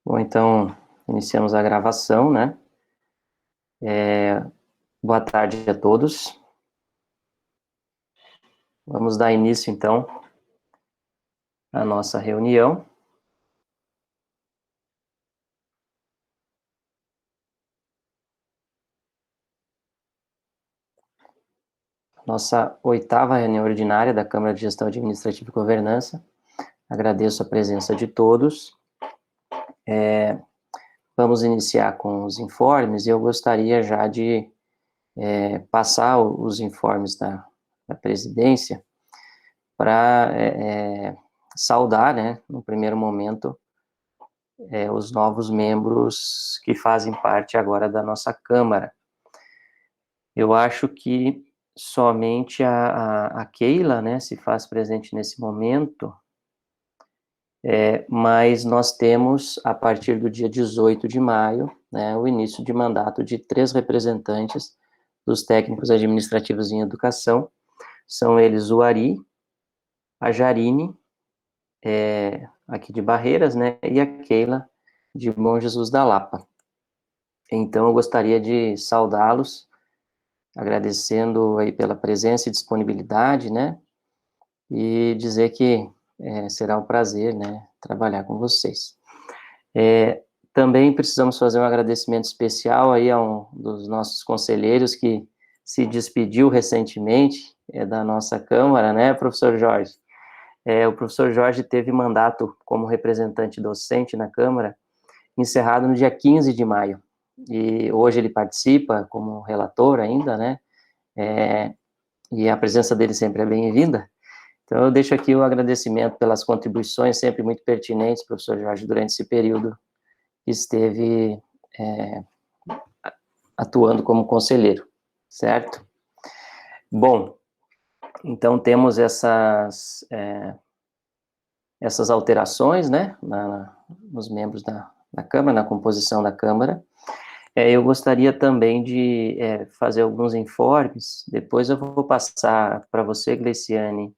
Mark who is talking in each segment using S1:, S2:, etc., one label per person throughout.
S1: Bom, então, iniciamos a gravação, né? Boa tarde a todos. Vamos dar início, então, à nossa reunião. Nossa 8ª reunião ordinária da Câmara de Gestão Administrativa e Governança. Agradeço a presença de todos. Vamos iniciar com os informes, e eu gostaria já de passar os informes da presidência para saudar, né, no primeiro momento, os novos membros que fazem parte agora da nossa Câmara. Eu acho que somente a Keila, né, se faz presente nesse momento, mas nós temos, a partir do dia 18 de maio, né, o início de mandato de 3 representantes dos técnicos administrativos em educação. São eles o Ari, a Jarine, aqui de Barreiras, né, e a Keila, de Bom Jesus da Lapa. Então, eu gostaria de saudá-los, agradecendo aí pela presença e disponibilidade, né, e dizer que será um prazer, né, trabalhar com vocês. Também precisamos fazer um agradecimento especial aí a um dos nossos conselheiros que se despediu recentemente da nossa Câmara, né, professor Jorge? O professor Jorge teve mandato como representante docente na Câmara encerrado no dia 15 de maio, e hoje ele participa como relator ainda, né, e a presença dele sempre é bem-vinda. Então, eu deixo aqui o agradecimento pelas contribuições sempre muito pertinentes, professor Jorge, durante esse período que esteve atuando como conselheiro, certo? Bom, então temos essas alterações, né, nos membros da Câmara, na composição da Câmara. Eu gostaria também de fazer alguns informes, depois eu vou passar para você, Gleiciane,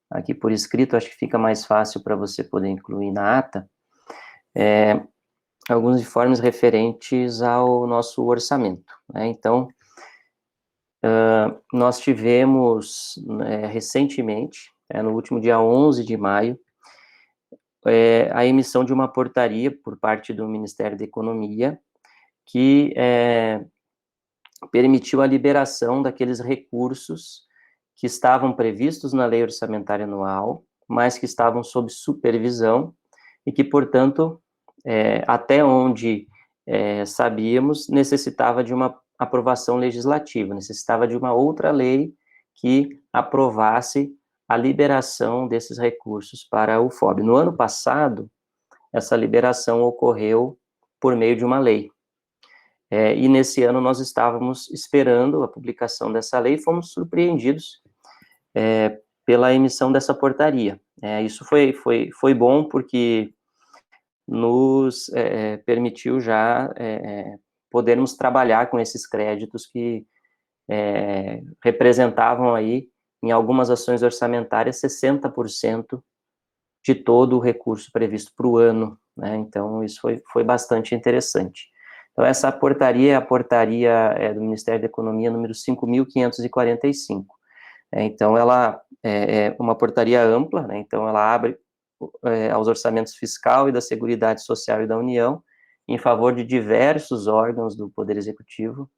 S1: aqui por escrito, acho que fica mais fácil para você poder incluir na ata, alguns informes referentes ao nosso orçamento, né? Então, nós tivemos recentemente, no último dia 11 de maio, a emissão de uma portaria por parte do Ministério da Economia, que permitiu a liberação daqueles recursos que estavam previstos na Lei Orçamentária Anual, mas que estavam sob supervisão e que, portanto, até onde sabíamos, necessitava de uma aprovação legislativa, necessitava de uma outra lei que aprovasse a liberação desses recursos para o FOB. No ano passado, essa liberação ocorreu por meio de uma lei. E nesse ano nós estávamos esperando a publicação dessa lei e fomos surpreendidos pela emissão dessa portaria. Isso foi bom porque nos permitiu já podermos trabalhar com esses créditos que representavam aí, em algumas ações orçamentárias, 60% de todo o recurso previsto para o ano, né? Então, isso foi bastante interessante. Então, essa portaria é a portaria do Ministério da Economia, número 5.545. Então, ela é uma portaria ampla, né? Então, ela abre aos orçamentos fiscal e da Seguridade Social e da União, em favor de diversos órgãos do Poder Executivo,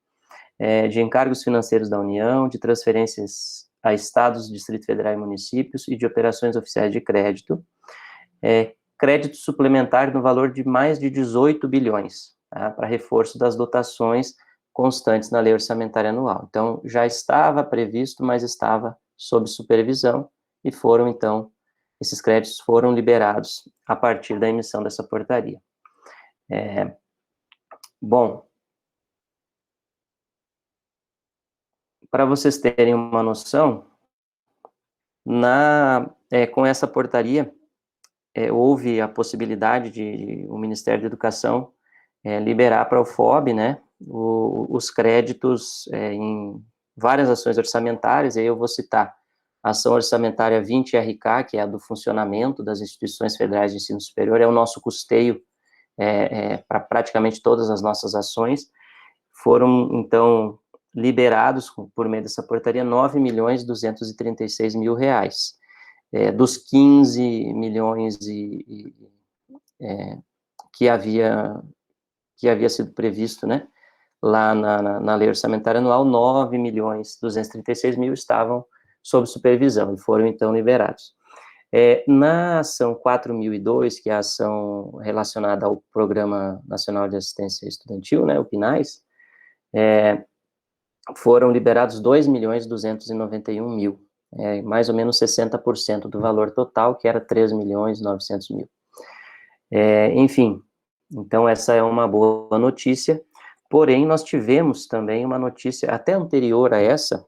S1: de encargos financeiros da União, de transferências a estados, Distrito Federal e municípios, e de operações oficiais de crédito, crédito suplementar no valor de mais de 18 bilhões, tá, para reforço das dotações constantes na Lei Orçamentária Anual. Então, já estava previsto, mas estava sob supervisão, e foram, então, esses créditos foram liberados a partir da emissão dessa portaria. Bom, para vocês terem uma noção, com essa portaria, houve a possibilidade de o Ministério da Educação liberar para o FOB, né, os créditos em várias ações orçamentárias, e aí eu vou citar a ação orçamentária 20RK, que é a do funcionamento das instituições federais de ensino superior, é o nosso custeio para praticamente todas as nossas ações. Foram, então, liberados, por meio dessa portaria, R$ 9.236.000, dos 15 milhões que havia sido previsto, né, lá na lei orçamentária anual. 9.236.000 estavam sob supervisão e foram, então, liberados. Na ação 4002, que é a ação relacionada ao Programa Nacional de Assistência Estudantil, né, o PNAES, foram liberados R$ 2.291.000, mais ou menos 60% do valor total, que era R$ 3.900.000. Enfim, então essa é uma boa notícia, porém nós tivemos também uma notícia até anterior a essa,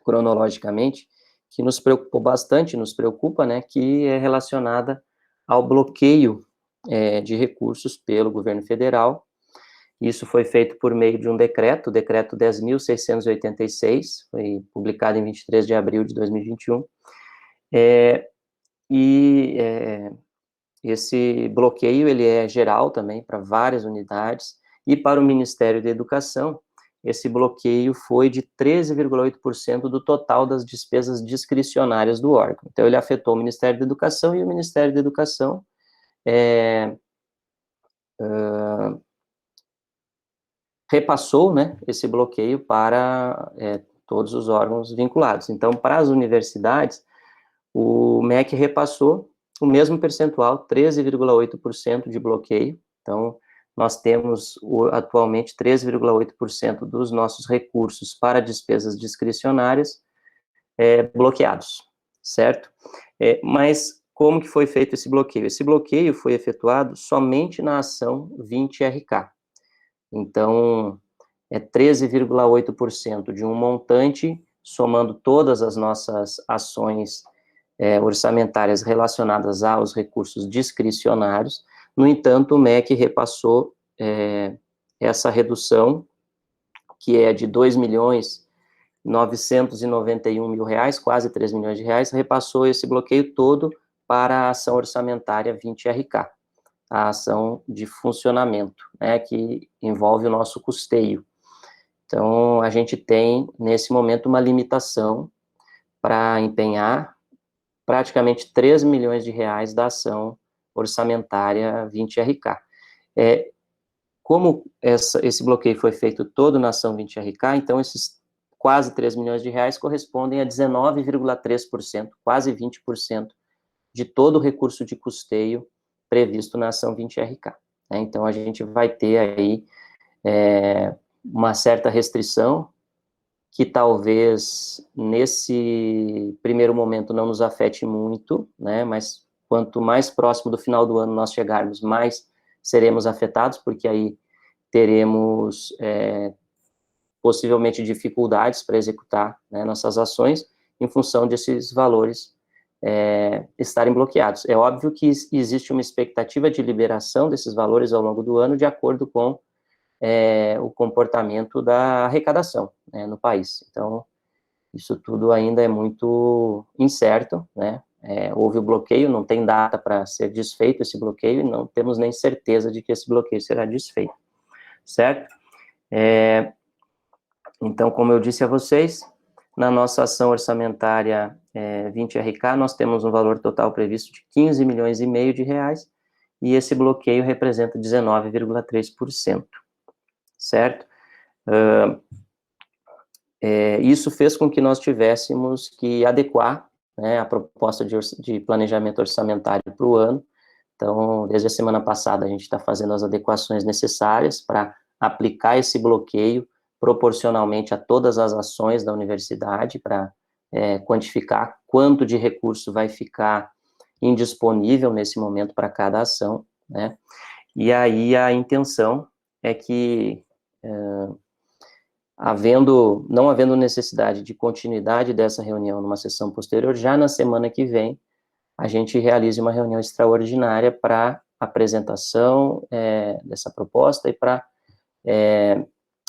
S1: cronologicamente, que nos preocupou bastante, nos preocupa, né, que é relacionada ao bloqueio de recursos pelo governo federal. Isso foi feito por meio de um decreto, o decreto 10.686, foi publicado em 23 de abril de 2021, esse bloqueio, ele é geral também para várias unidades, e para o Ministério da Educação, esse bloqueio foi de 13,8% do total das despesas discricionárias do órgão. Então, ele afetou o Ministério da Educação, e o Ministério da Educação repassou, né, esse bloqueio para todos os órgãos vinculados. Então, para as universidades, o MEC repassou o mesmo percentual, 13,8% de bloqueio. Então, nós temos atualmente 13,8% dos nossos recursos para despesas discricionárias bloqueados, certo? Mas como que foi feito esse bloqueio? Esse bloqueio foi efetuado somente na ação 20RK. Então, 13,8% de um montante, somando todas as nossas ações orçamentárias relacionadas aos recursos discricionários. No entanto, o MEC repassou essa redução, que é de R$ 2.991.000, quase 3 milhões de reais, repassou esse bloqueio todo para a ação orçamentária 20RK, a ação de funcionamento, né, que envolve o nosso custeio. Então, a gente tem, nesse momento, uma limitação para empenhar praticamente 3 milhões de reais da ação orçamentária 20RK. Como esse bloqueio foi feito todo na ação 20RK, então esses quase 3 milhões de reais correspondem a 19,3%, quase 20% de todo o recurso de custeio previsto na ação 20RK. Então, a gente vai ter aí uma certa restrição, que talvez nesse primeiro momento não nos afete muito, né, mas quanto mais próximo do final do ano nós chegarmos, mais seremos afetados, porque aí teremos possivelmente dificuldades para executar, né, nossas ações, em função desses valores estarem bloqueados. É óbvio que existe uma expectativa de liberação desses valores ao longo do ano, de acordo com o comportamento da arrecadação, né, no país. Então, isso tudo ainda é muito incerto, né? Houve o bloqueio, não tem data para ser desfeito esse bloqueio, e não temos nem certeza de que esse bloqueio será desfeito, certo? Então, como eu disse a vocês, na nossa ação orçamentária 20RK, nós temos um valor total previsto de 15 milhões e meio de reais, e esse bloqueio representa 19,3%, certo? Isso fez com que nós tivéssemos que adequar, né, a proposta de planejamento orçamentário para o ano. Então, desde a semana passada, a gente está fazendo as adequações necessárias para aplicar esse bloqueio proporcionalmente a todas as ações da universidade, para quantificar quanto de recurso vai ficar indisponível nesse momento para cada ação, né? E aí a intenção é que, não havendo necessidade de continuidade dessa reunião numa sessão posterior, já na semana que vem, a gente realize uma reunião extraordinária para apresentação dessa proposta e para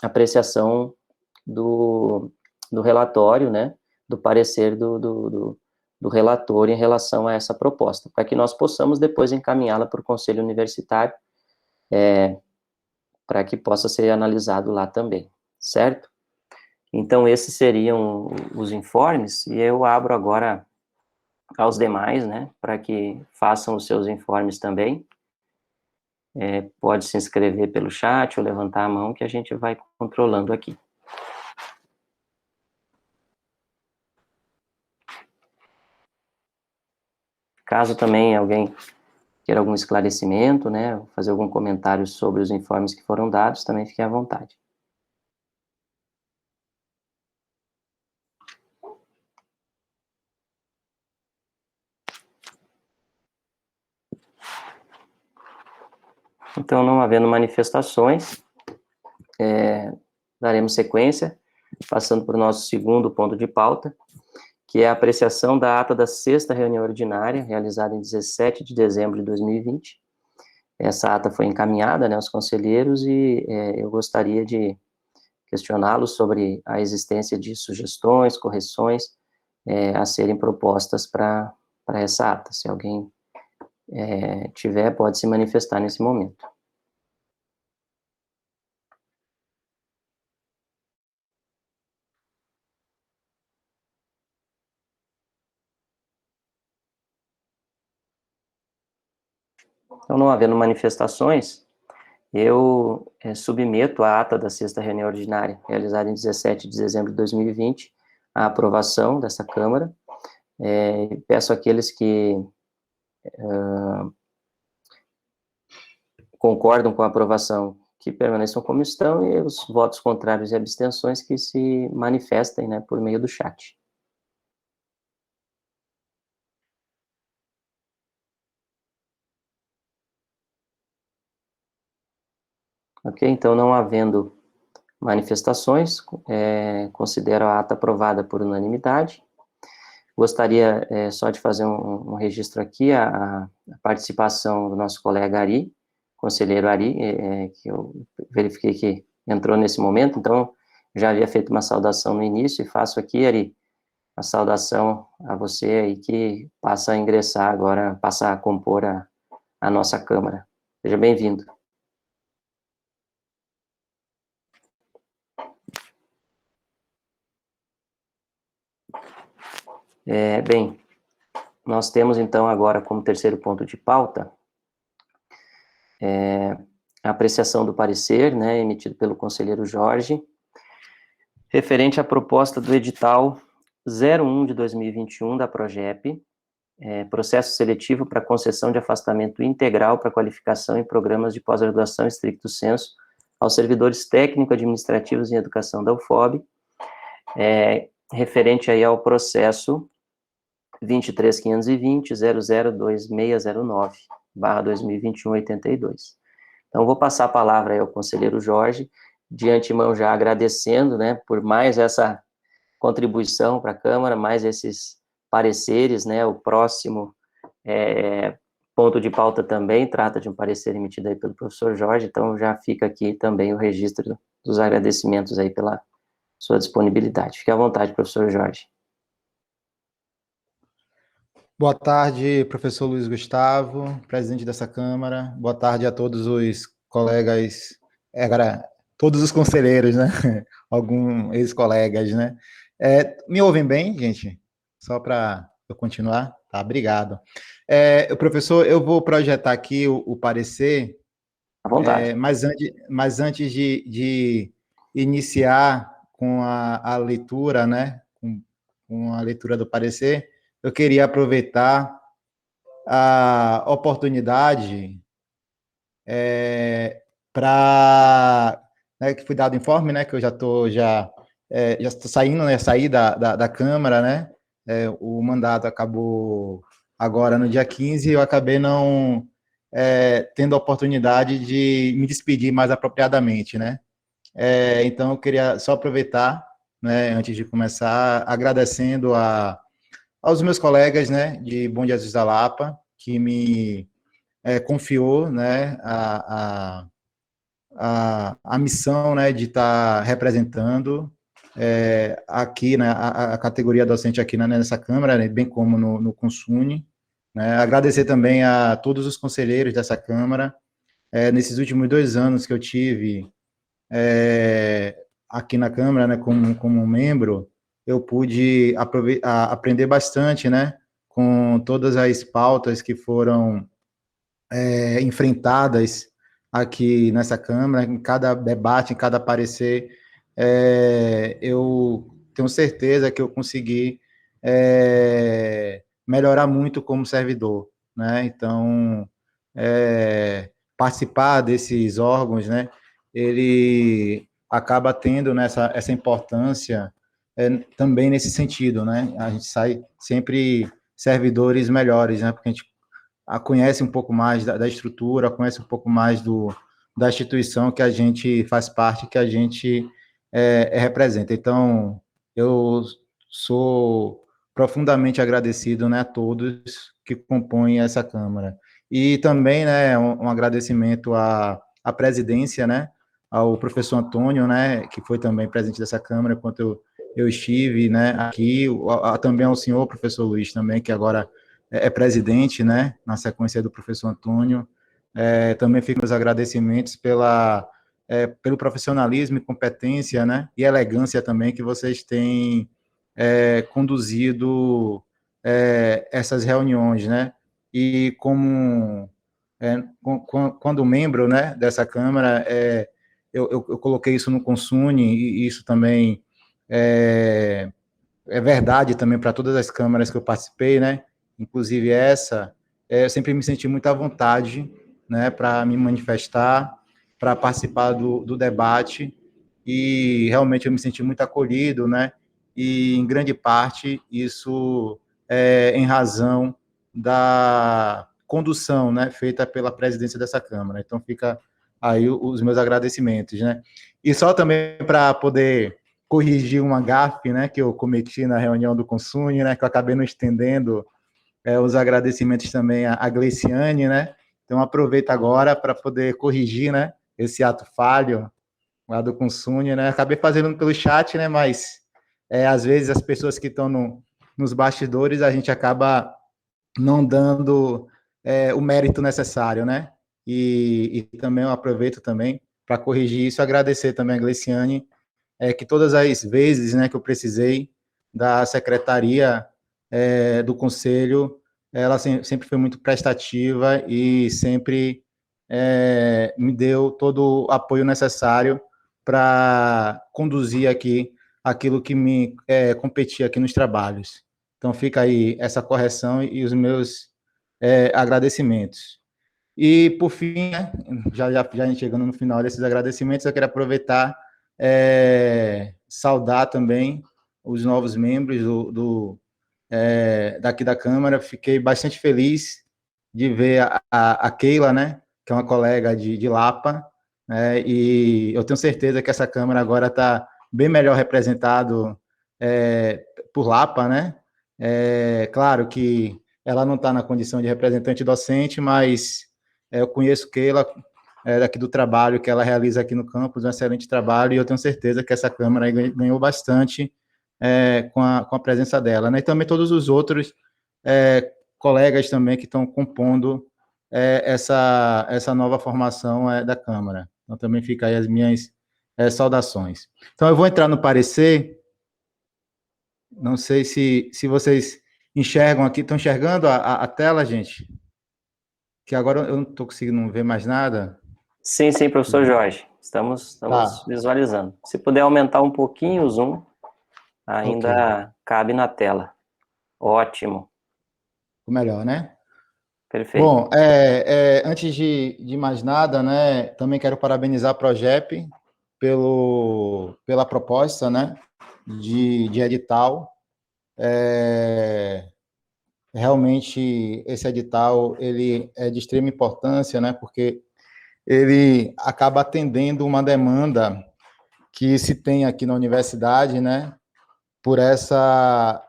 S1: apreciação do relatório, né, do parecer do relator em relação a essa proposta, para que nós possamos depois encaminhá-la para o Conselho Universitário, para que possa ser analisado lá também, certo? Então, esses seriam os informes, e eu abro agora aos demais, né, para que façam os seus informes também. Pode se inscrever pelo chat ou levantar a mão que a gente vai controlando aqui. Caso também alguém queira algum esclarecimento, né, fazer algum comentário sobre os informes que foram dados, também fique à vontade. Então, não havendo manifestações, daremos sequência, passando para o nosso segundo ponto de pauta, que é a apreciação da ata da sexta reunião ordinária, realizada em 17 de dezembro de 2020. Essa ata foi encaminhada, né, aos conselheiros, e eu gostaria de questioná-los sobre a existência de sugestões, correções a serem propostas para essa ata. Se alguém tiver, pode se manifestar nesse momento. Então, não havendo manifestações, eu submeto a ata da sexta reunião ordinária, realizada em 17 de dezembro de 2020, à aprovação dessa Câmara. Peço àqueles que concordam com a aprovação que permaneçam como estão, e os votos contrários e abstenções que se manifestem, né, por meio do chat. Ok? Então, não havendo manifestações, considero a ata aprovada por unanimidade. Gostaria só de fazer um registro aqui, a participação do nosso colega Ari, conselheiro Ari, que eu verifiquei que entrou nesse momento, então já havia feito uma saudação no início, e faço aqui, Ari, a saudação a você aí que passa a ingressar agora, passa a compor a nossa Câmara. Seja bem-vindo. Bem, nós temos então agora como terceiro ponto de pauta a apreciação do parecer, né, emitido pelo conselheiro Jorge, referente à proposta do edital 01 de 2021 da PROGEP, processo seletivo para concessão de afastamento integral para qualificação em programas de pós-graduação estricto sensu aos servidores técnico-administrativos em educação da UFOB, referente aí ao processo 23.520.002609/2021-82. Então, vou passar a palavra aí ao conselheiro Jorge, de antemão já agradecendo, né, por mais essa contribuição para a Câmara, mais esses pareceres, né, o próximo ponto de pauta também trata de um parecer emitido aí pelo professor Jorge, então já fica aqui também o registro dos agradecimentos aí pela sua disponibilidade. Fique à vontade, professor Jorge.
S2: Boa tarde, professor Luiz Gustavo, presidente dessa Câmara. Boa tarde a todos os colegas, todos os conselheiros, né? Alguns ex-colegas, né? Me ouvem bem, gente? Só para eu continuar? Tá, obrigado. Professor, eu vou projetar aqui o parecer,
S1: À vontade.
S2: mas antes de iniciar com a leitura, né? Com a leitura do parecer, eu queria aproveitar a oportunidade para, né, que fui dado informe, né, que eu já estou saindo, né, saí da Câmara, né, o mandato acabou agora no dia 15, e eu acabei não tendo a oportunidade de me despedir mais apropriadamente, né. Então, eu queria só aproveitar, né, antes de começar, agradecendo aos meus colegas, né, de Bom Jesus da Lapa, que me confiou, né, a missão, né, de estar representando aqui, né, a categoria docente aqui, né, nessa Câmara, né, bem como no Consune, né. Agradecer também a todos os conselheiros dessa Câmara, nesses últimos 2 anos que eu tive aqui na Câmara, né, como membro, eu pude aprender bastante, né, com todas as pautas que foram enfrentadas aqui nessa Câmara, em cada debate, em cada parecer, eu tenho certeza que eu consegui melhorar muito como servidor, né? Então, participar desses órgãos, né? Ele acaba tendo essa importância também nesse sentido, né? A gente sai sempre servidores melhores, né? Porque a gente conhece um pouco mais da estrutura, conhece um pouco mais da instituição que a gente faz parte, que a gente representa. Então, eu sou profundamente agradecido, né, a todos que compõem essa Câmara. E também, né, um agradecimento à presidência, né, ao professor Antônio, né, que foi também presidente dessa Câmara enquanto eu estive, né, aqui, também ao senhor professor Luiz também, que agora é presidente, né, na sequência do professor Antônio. Também fico os agradecimentos pelo profissionalismo e competência, né, e elegância também que vocês têm conduzido essas reuniões, né, e quando membro, né, dessa Câmara, eu coloquei isso no Consune, e isso também é verdade também para todas as câmaras que eu participei, né? Inclusive essa, eu sempre me senti muito à vontade, né, para me manifestar, para participar do debate, e realmente eu me senti muito acolhido, né? E em grande parte isso em razão da condução, né, feita pela presidência dessa Câmara. Então fica aí os meus agradecimentos, né? E só também para poder corrigir uma gafe, né, que eu cometi na reunião do Consune, né, que eu acabei não estendendo os agradecimentos também à Gleiciane, né, então aproveito agora para poder corrigir, né, esse ato falho lá do Consune, né, acabei fazendo pelo chat, né, mas às vezes as pessoas que estão nos bastidores, a gente acaba não dando o mérito necessário, né, e também eu aproveito também para corrigir isso, agradecer também a Gleiciane, que todas as vezes, né, que eu precisei da secretaria do conselho, ela sempre foi muito prestativa e sempre me deu todo o apoio necessário para conduzir aqui aquilo que me competia aqui nos trabalhos. Então fica aí essa correção e os meus agradecimentos. E, por fim, né, já chegando no final desses agradecimentos, eu quero aproveitar saudar também os novos membros daqui da Câmara. Fiquei bastante feliz de ver a Keila, né, que é uma colega de Lapa, né, e eu tenho certeza que essa Câmara agora está bem melhor representado por Lapa, né? Claro que ela não está na condição de representante docente, mas eu conheço Keila daqui do trabalho que ela realiza aqui no campus, um excelente trabalho, e eu tenho certeza que essa Câmara ganhou bastante com a presença dela, né? E também todos os outros colegas também que estão compondo essa nova formação da Câmara. Então, também fica aí as minhas saudações. Então, eu vou entrar no parecer, não sei se vocês enxergam aqui, estão enxergando a tela, gente? Que agora eu não estou conseguindo ver mais nada.
S1: Sim, sim, professor Jorge. Estamos
S2: Tá,
S1: visualizando. Se puder aumentar um pouquinho o zoom,
S2: ok.
S1: ainda cabe na tela. Ótimo.
S2: O melhor, né?
S1: Perfeito.
S2: Bom, antes de mais nada, né, também quero parabenizar a Progep pela proposta, né, de edital. Realmente, esse edital, ele é de extrema importância, né, porque ele acaba atendendo uma demanda que se tem aqui na universidade, né, por essas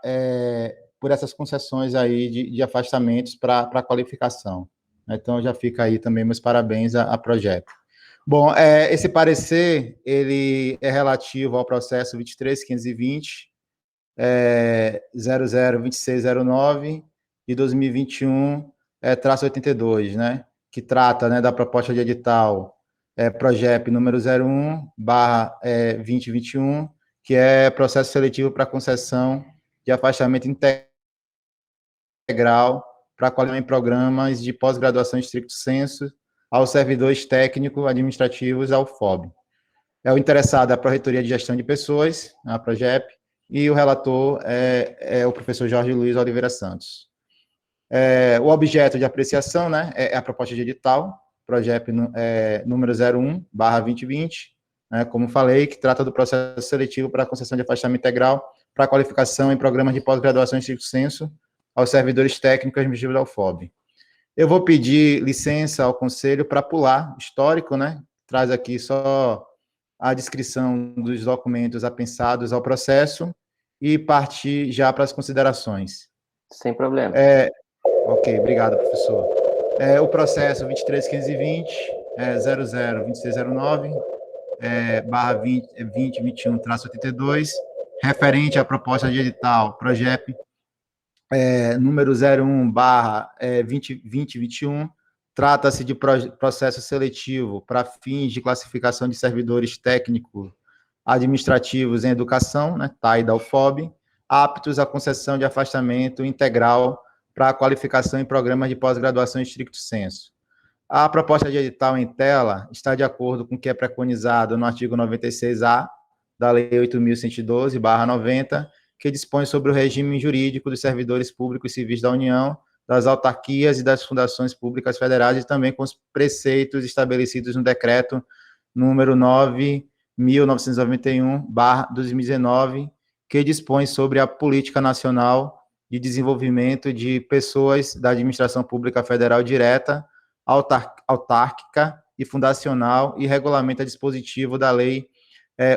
S2: concessões aí de afastamentos para a qualificação. Então, já fica aí também meus parabéns à Projeto. Bom, esse parecer, ele é relativo ao processo 23.520, 002609 e 2021, traço 82, né? que trata, né, da proposta de edital PROJEP número 01/2021, que é processo seletivo para concessão de afastamento integral para qualificação em programas de pós-graduação estricto sensu aos servidores técnicos administrativos ao FOB. O interessado é a Pró-Reitoria de Gestão de Pessoas, a PROGEP, e o relator é o professor Jorge Luiz Oliveira Santos. O objeto de apreciação, né, é a proposta de edital, PROJEP número 01/2020, né, como falei, que trata do processo seletivo para a concessão de afastamento integral para a qualificação em programas de pós-graduação em estricto sensu aos servidores técnicos administrativos da UFOB. Eu vou pedir licença ao Conselho para pular histórico, né, traz aqui só a descrição dos documentos apensados ao processo e partir já para as considerações.
S1: Sem problema.
S2: Ok, obrigado, professor. O processo 23.520, 002609, barra 2021-82, referente à proposta de edital, PROJEP, número 01/2021, trata-se de processo seletivo para fins de classificação de servidores técnicos administrativos em educação, né, TAI da UFOB, aptos à concessão de afastamento integral para a qualificação em programas de pós-graduação em estricto sensu. A proposta de edital em tela está de acordo com o que é preconizado no artigo 96A da Lei 8.112/90, que dispõe sobre o regime jurídico dos servidores públicos civis da União, das autarquias e das fundações públicas federais, e também com os preceitos estabelecidos no decreto número 9.991/2019, que dispõe sobre a Política Nacional de Desenvolvimento de Pessoas da Administração Pública Federal Direta, autárquica e fundacional, e regulamenta dispositivo da Lei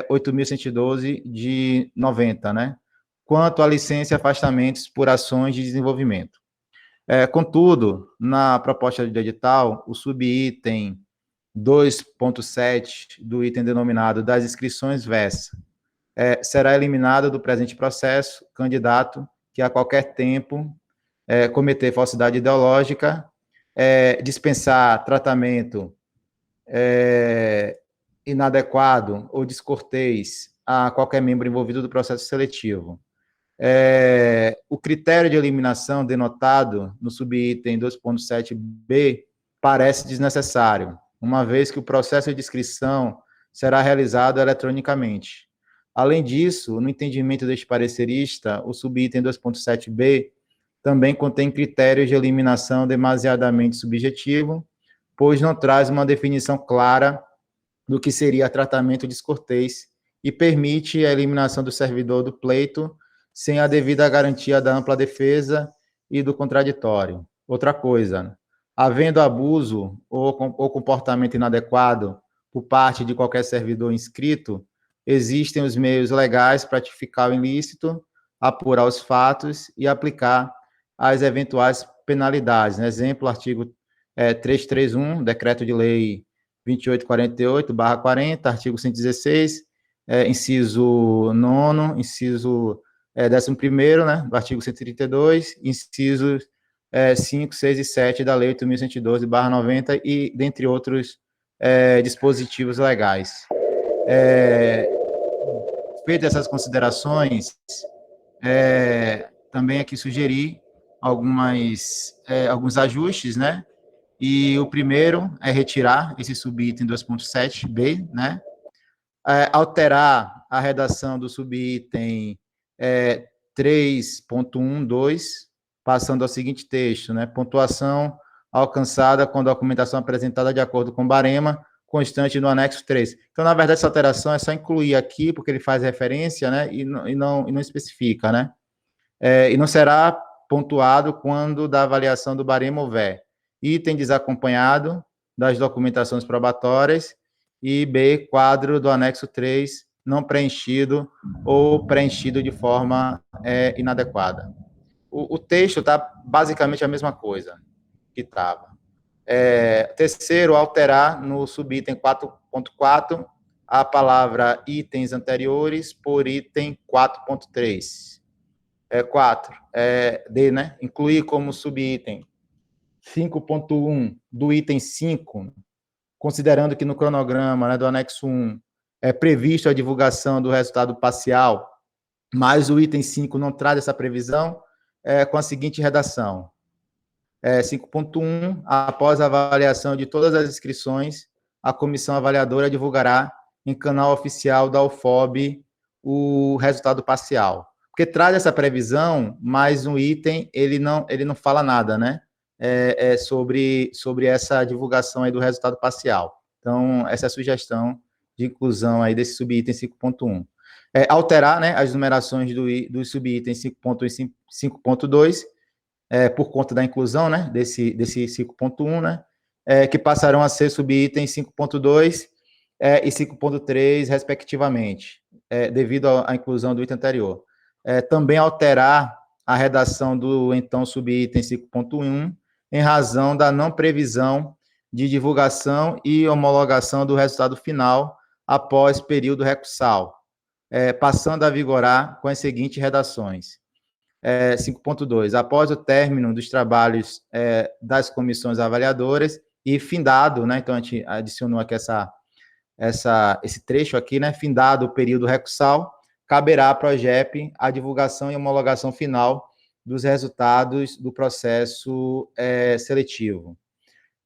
S2: 8.112 de 90, né? Quanto à licença e afastamentos por ações de desenvolvimento. Contudo, na proposta de edital, o subitem 2.7 do item denominado das inscrições versa: será eliminado do presente processo candidato que a qualquer tempo cometer falsidade ideológica, dispensar tratamento inadequado ou descortês a qualquer membro envolvido do processo seletivo. O critério de eliminação denotado no subitem 2.7b parece desnecessário, uma vez que o processo de inscrição será realizado eletronicamente. Além disso, no entendimento deste parecerista, o subitem 2.7b também contém critérios de eliminação demasiadamente subjetivo, pois não traz uma definição clara do que seria tratamento descortês e permite a eliminação do servidor do pleito sem a devida garantia da ampla defesa e do contraditório. Outra coisa, havendo abuso ou comportamento inadequado por parte de qualquer servidor inscrito, existem os meios legais para tipificar o ilícito, apurar os fatos e aplicar as eventuais penalidades. Exemplo, artigo 331, decreto de lei 2848/40, artigo 116, inciso 9º, inciso 11º, né, do artigo 132, incisos 5, 6 e 7 da lei 8.112/90, e dentre outros dispositivos legais. Feitas essas considerações, também aqui sugeri alguns ajustes, né? E o primeiro é retirar esse subitem 2.7b, né? Alterar a redação do subitem 3.12, passando ao seguinte texto, né? Pontuação alcançada com documentação apresentada de acordo com o barema constante no anexo 3. Então, na verdade, essa alteração é só incluir aqui, porque ele faz referência, né? E não especifica, né? E não será pontuado quando da avaliação do barema houver item desacompanhado das documentações probatórias e B, quadro do anexo 3 não preenchido ou preenchido de forma inadequada. O texto está basicamente a mesma coisa que estava. Terceiro, alterar no subitem 4.4 a palavra itens anteriores por item 4.3. 4, D, né? Incluir como subitem 5.1 do item 5, considerando que no cronograma, né, do anexo 1 é previsto a divulgação do resultado parcial, mas o item 5 não traz essa previsão, com a seguinte redação. 5.1, após a avaliação de todas as inscrições, a comissão avaliadora divulgará em canal oficial da UFOB o resultado parcial. Porque traz essa previsão, mas um item, ele não fala nada, né? Sobre essa divulgação aí do resultado parcial. Então, essa é a sugestão de inclusão aí desse subitem 5.1. Alterar, né, as numerações do subitem 5.1 e 5.2, por conta da inclusão, né, desse 5.1, né, que passarão a ser subitens 5.2 e 5.3, respectivamente, devido à inclusão do item anterior. Também alterar a redação do, então, subitem 5.1, em razão da não previsão de divulgação e homologação do resultado final após período recursal, passando a vigorar com as seguintes redações. 5.2, após o término dos trabalhos das comissões avaliadoras e findado, né, então a gente adicionou aqui esse trecho aqui, né, findado o período recursal, caberá à PROGEP a divulgação e homologação final dos resultados do processo seletivo.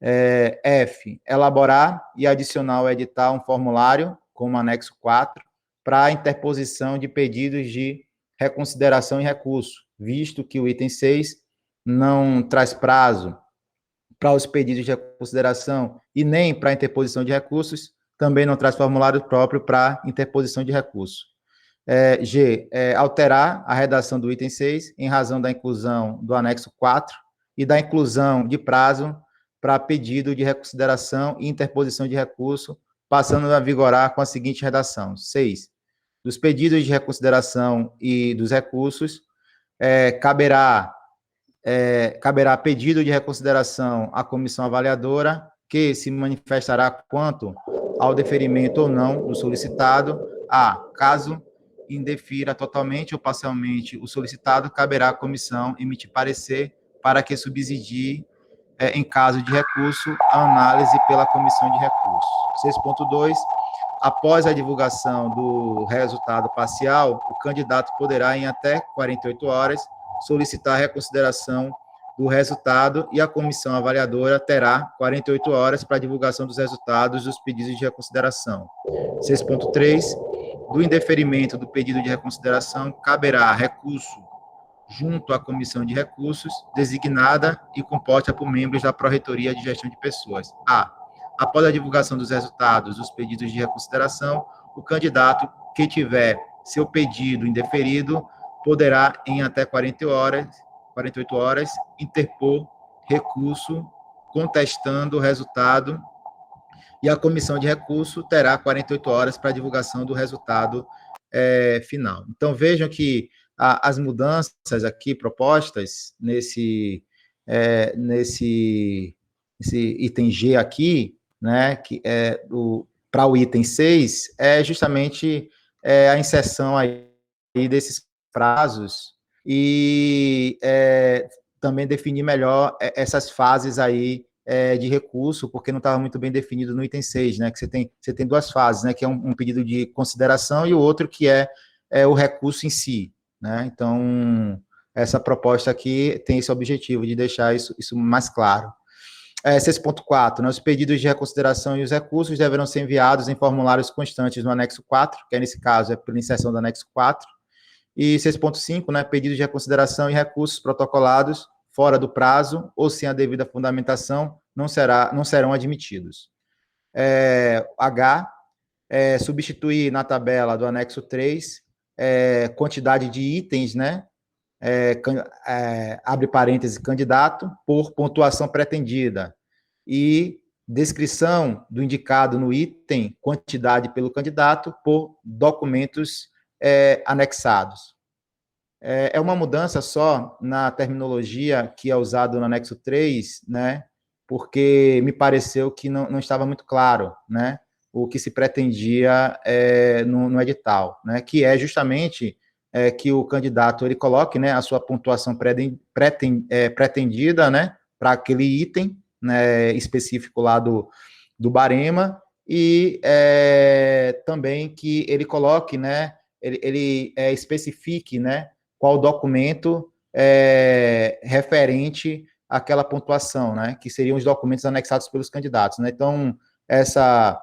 S2: F, elaborar e adicionar ao edital um formulário, como anexo 4, para a interposição de pedidos de reconsideração e recurso, visto que o item 6 não traz prazo para os pedidos de reconsideração e nem para a interposição de recursos, também não traz formulário próprio para interposição de recurso. G, alterar a redação do item 6 em razão da inclusão do anexo 4 e da inclusão de prazo para pedido de reconsideração e interposição de recurso, passando a vigorar com a seguinte redação. 6. Dos pedidos de reconsideração e dos recursos, caberá pedido de reconsideração à comissão avaliadora, que se manifestará quanto ao deferimento ou não do solicitado. Caso indefira totalmente ou parcialmente o solicitado, caberá à comissão emitir parecer para que subsidie, em caso de recurso, a análise pela comissão de recurso. 6.2, após a divulgação do resultado parcial, o candidato poderá, em até 48 horas, solicitar a reconsideração do resultado e a comissão avaliadora terá 48 horas para a divulgação dos resultados dos pedidos de reconsideração. 6.3, do indeferimento do pedido de reconsideração, caberá recurso junto à comissão de recursos, designada e composta por membros da Pró-Reitoria de Gestão de Pessoas. Após a divulgação dos resultados dos pedidos de reconsideração, o candidato que tiver seu pedido indeferido poderá, em até 48 horas, interpor recurso contestando o resultado e a comissão de recurso terá 48 horas para a divulgação do resultado final. Então, vejam que as mudanças aqui propostas nesse item G aqui, né, que para o item 6, é justamente a inserção aí desses prazos e também definir melhor essas fases aí de recurso, porque não estava muito bem definido no item 6, né, que você tem duas fases, né, que é um pedido de consideração e o outro que é o recurso em si, né, então essa proposta aqui tem esse objetivo de deixar isso mais claro. 6.4, né, os pedidos de reconsideração e os recursos deverão ser enviados em formulários constantes no anexo 4, que nesse caso é por inserção do anexo 4, e 6.5, né, pedidos de reconsideração e recursos protocolados fora do prazo ou sem a devida fundamentação não serão admitidos. H, substituir na tabela do anexo 3 quantidade de itens, né, abre parênteses, candidato, por pontuação pretendida, e descrição do indicado no item, quantidade pelo candidato, por documentos anexados. É uma mudança só na terminologia que é usada no anexo 3, né, porque me pareceu que não estava muito claro, né, o que se pretendia no edital, né, que é justamente que o candidato ele coloque, né, a sua pontuação pretendida, né, para aquele item, né, específico lá do Barema, e também que ele coloque, né, ele especifique, né, qual documento referente àquela pontuação, né, que seriam os documentos anexados pelos candidatos, né. Então, essa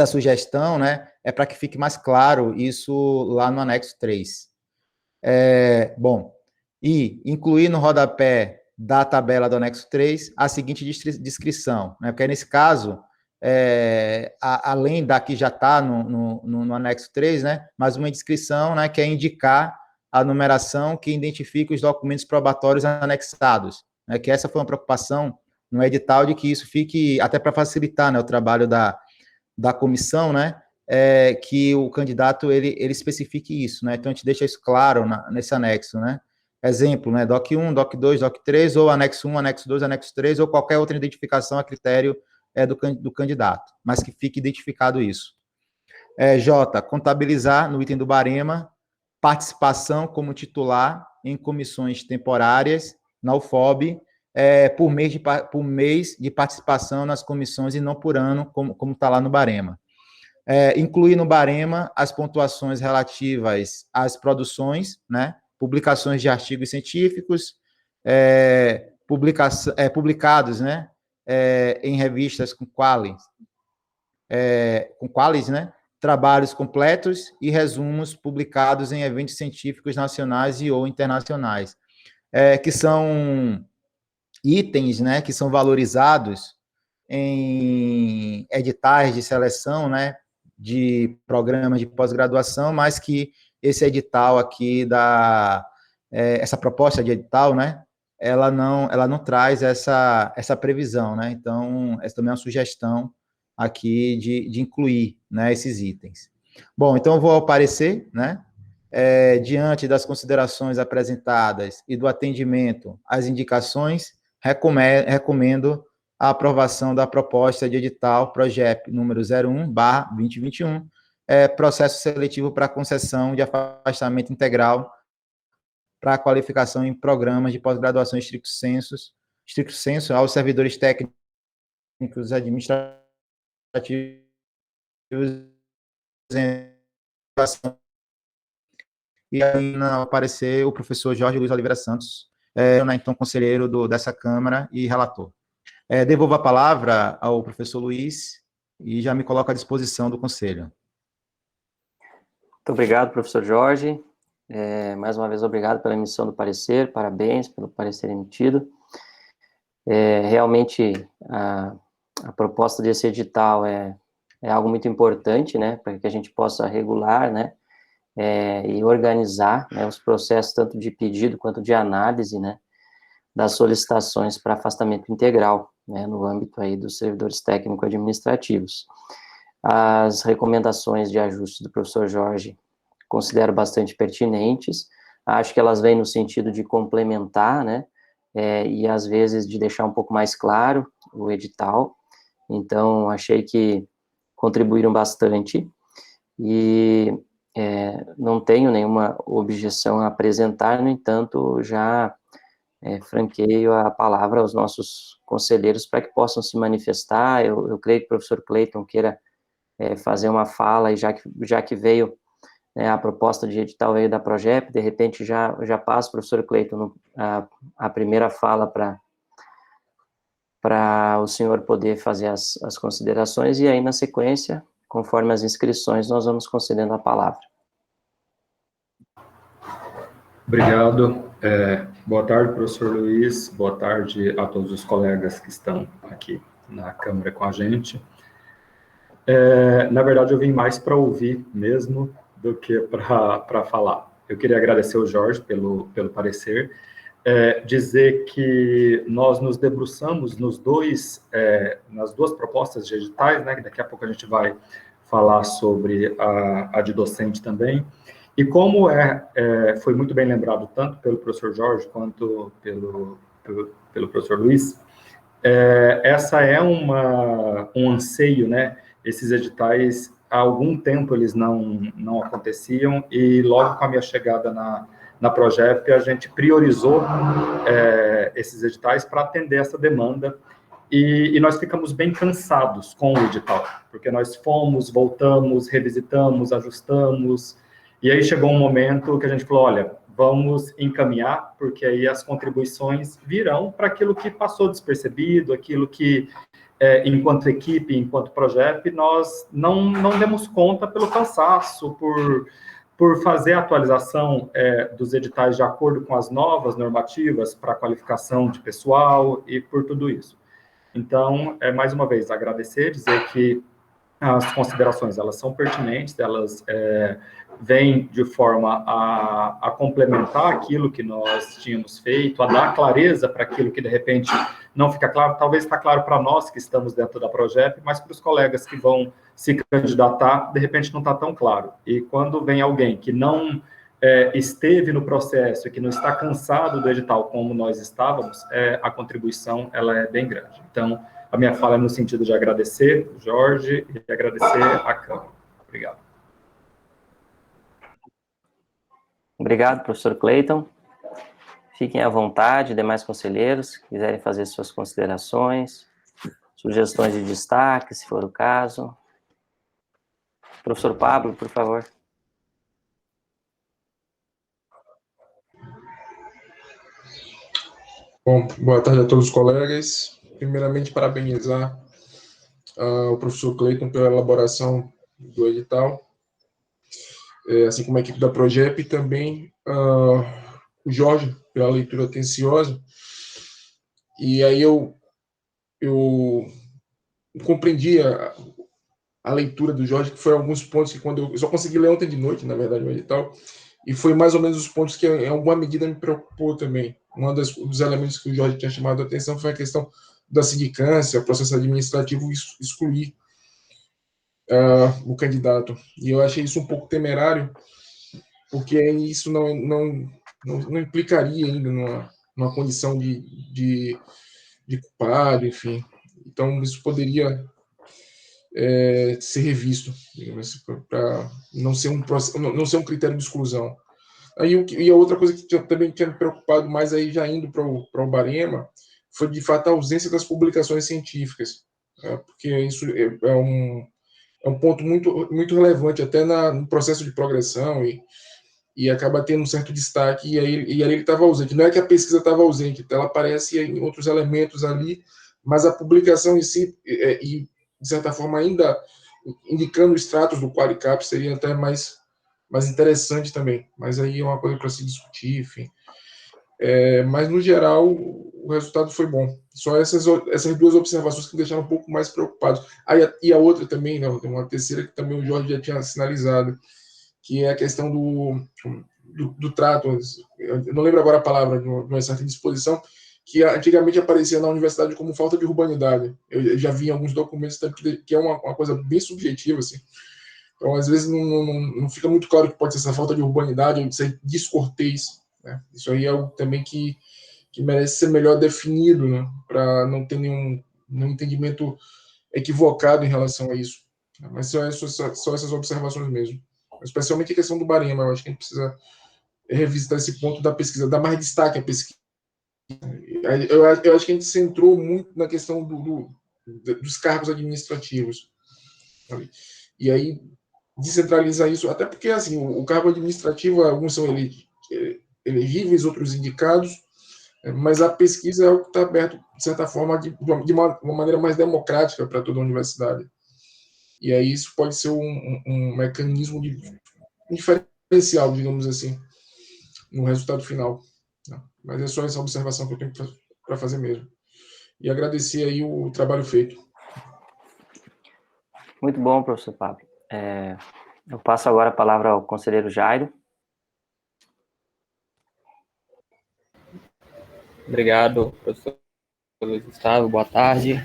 S2: sugestão, né, é para que fique mais claro isso lá no anexo 3. Bom, e incluir no rodapé da tabela do anexo 3 a seguinte descrição, né, porque nesse caso, além da que já está no anexo 3, né, mais uma descrição, né, que é indicar a numeração que identifica os documentos probatórios anexados, né, que essa foi uma preocupação no edital de que isso fique, até para facilitar, né, o trabalho da comissão, né, que o candidato ele especifique isso, né? Então a gente deixa isso claro nesse anexo, né? Exemplo, né? DOC 1, DOC 2, DOC 3, ou anexo 1, anexo 2, anexo 3, ou qualquer outra identificação a critério do candidato, mas que fique identificado isso. J, contabilizar no item do Barema participação como titular em comissões temporárias na UFOB, por mês de participação nas comissões e não por ano, como está lá no Barema. Incluir no Barema as pontuações relativas às produções, né, publicações de artigos científicos, publicados, né, em revistas com qualis, né, trabalhos completos e resumos publicados em eventos científicos nacionais e ou internacionais, que são itens, né, que são valorizados em editais de seleção, né, de programas de pós-graduação, mas que esse edital aqui essa proposta de edital, né, ela não traz essa previsão, né, então essa também é uma sugestão aqui de incluir, né, esses itens. Bom, então eu vou ao parecer, né, diante das considerações apresentadas e do atendimento às indicações, recomendo a aprovação da proposta de edital PROGEP número 01/2021, processo seletivo para concessão de afastamento integral para a qualificação em programas de pós-graduação estricto sensu aos servidores técnicos administrativos e aí, no parecer, o professor Jorge Luiz Oliveira Santos, então conselheiro dessa Câmara e relator. Devolvo a palavra ao professor Luiz e já me coloco à disposição do conselho.
S1: Muito obrigado, professor Jorge. Mais uma vez, obrigado pela emissão do parecer, parabéns pelo parecer emitido. Realmente, a proposta desse edital é algo muito importante, né, para que a gente possa regular, né, e organizar, né, os processos tanto de pedido quanto de análise, né, das solicitações para afastamento integral, né, no âmbito aí dos servidores técnico-administrativos. As recomendações de ajuste do professor Jorge considero bastante pertinentes, acho que elas vêm no sentido de complementar, né, e às vezes de deixar um pouco mais claro o edital, então achei que contribuíram bastante, e não tenho nenhuma objeção a apresentar, no entanto, já franqueio a palavra aos nossos conselheiros para que possam se manifestar. Eu creio que o professor Cleiton queira fazer uma fala, e já que veio, né, a proposta de edital veio da PROGEP, de repente já passo, professor Cleiton, a primeira fala para o senhor poder fazer as considerações, e aí, na sequência, conforme as inscrições, nós vamos concedendo a palavra.
S3: Obrigado. Boa tarde, professor Luiz. Boa tarde a todos os colegas que estão aqui na Câmara com a gente. Na verdade, eu vim mais para ouvir mesmo do que para falar. Eu queria agradecer ao Jorge pelo parecer, dizer que nós nos debruçamos nas duas propostas de editais, né, que daqui a pouco a gente vai falar sobre a de docente também, e como foi muito bem lembrado tanto pelo professor Jorge quanto pelo professor Luiz, essa é um anseio, né? Esses editais, há algum tempo eles não aconteciam, e logo com a minha chegada na Progep, a gente priorizou esses editais para atender essa demanda, e nós ficamos bem cansados com o edital, porque nós fomos, voltamos, revisitamos, ajustamos, e aí chegou um momento que a gente falou, olha, vamos encaminhar, porque aí as contribuições virão para aquilo que passou despercebido, aquilo que, enquanto equipe, enquanto Progep, nós não demos conta pelo cansaço, por fazer a atualização dos editais de acordo com as novas normativas para qualificação de pessoal e por tudo isso. Então, mais uma vez, agradecer, dizer que as considerações, elas são pertinentes, elas vêm de forma a complementar aquilo que nós tínhamos feito, a dar clareza para aquilo que, de repente, não fica claro, talvez está claro para nós que estamos dentro da Progep, mas para os colegas que vão se candidatar, de repente não está tão claro. E quando vem alguém que não esteve no processo e que não está cansado do edital como nós estávamos, a contribuição ela é bem grande. Então, a minha fala é no sentido de agradecer o Jorge e agradecer a Câmara. Obrigado.
S1: Obrigado, professor Cleiton. Fiquem à vontade, demais conselheiros, que quiserem fazer suas considerações, sugestões de destaque, se for o caso. Professor Pablo, por favor.
S4: Bom, boa tarde a todos os colegas. Primeiramente, parabenizar o professor Cleiton pela elaboração do edital, assim como a equipe da Progep, e também o Jorge pela leitura atenciosa. E aí eu compreendi a leitura do Jorge, que foi alguns pontos que quando eu só consegui ler ontem de noite, na verdade, o edital, e foi mais ou menos os pontos que em alguma medida me preocupou também. Um dos elementos que o Jorge tinha chamado a atenção foi a questão da sindicância, o processo administrativo excluir o candidato. E eu achei isso um pouco temerário, porque isso não implicaria ainda numa condição de culpado, enfim. Então, isso poderia ser revisto, digamos assim, para não ser um critério de exclusão. E a outra coisa que também tinha me preocupado mais, aí já indo para o Barema, foi de fato a ausência das publicações científicas, porque isso é um ponto muito, muito relevante até no processo de progressão, e acaba tendo um certo destaque, e aí ele estava ausente. Não é que a pesquisa estava ausente, ela aparece em outros elementos ali, mas a publicação em si, e de certa forma ainda indicando o status do Qualicap, seria até mais interessante também, mas aí é uma coisa para se discutir, enfim. Mas, no geral, o resultado foi bom. Só essas duas observações que me deixaram um pouco mais preocupado. E a outra também, né, uma terceira que também o Jorge já tinha sinalizado, que é a questão do trato, eu não lembro agora a palavra, de uma certa disposição, que antigamente aparecia na universidade como falta de urbanidade. Eu já vi em alguns documentos que é uma coisa bem subjetiva, assim. Então, às vezes, não fica muito claro que pode ser essa falta de urbanidade ou de ser descortês, né? Isso aí é algo também que merece ser melhor definido, né? Para não ter nenhum entendimento equivocado em relação a isso. Mas só essas observações mesmo. Especialmente a questão do Barema, eu acho que a gente precisa revisitar esse ponto da pesquisa, dar mais destaque à pesquisa. Eu acho que a gente centrou muito na questão dos cargos administrativos. Sabe? E aí, descentralizar isso, até porque assim, o cargo administrativo, alguns são elegíveis, outros indicados, mas a pesquisa é o que está aberto, de certa forma, de uma maneira mais democrática para toda a universidade. E aí isso pode ser um mecanismo diferencial, digamos assim, no resultado final. Mas é só essa observação que eu tenho para fazer mesmo. E agradecer aí o trabalho feito.
S1: Muito bom, professor Pablo. Eu passo agora a palavra ao conselheiro Jairo.
S5: Obrigado, professor Luiz Gustavo. Boa tarde.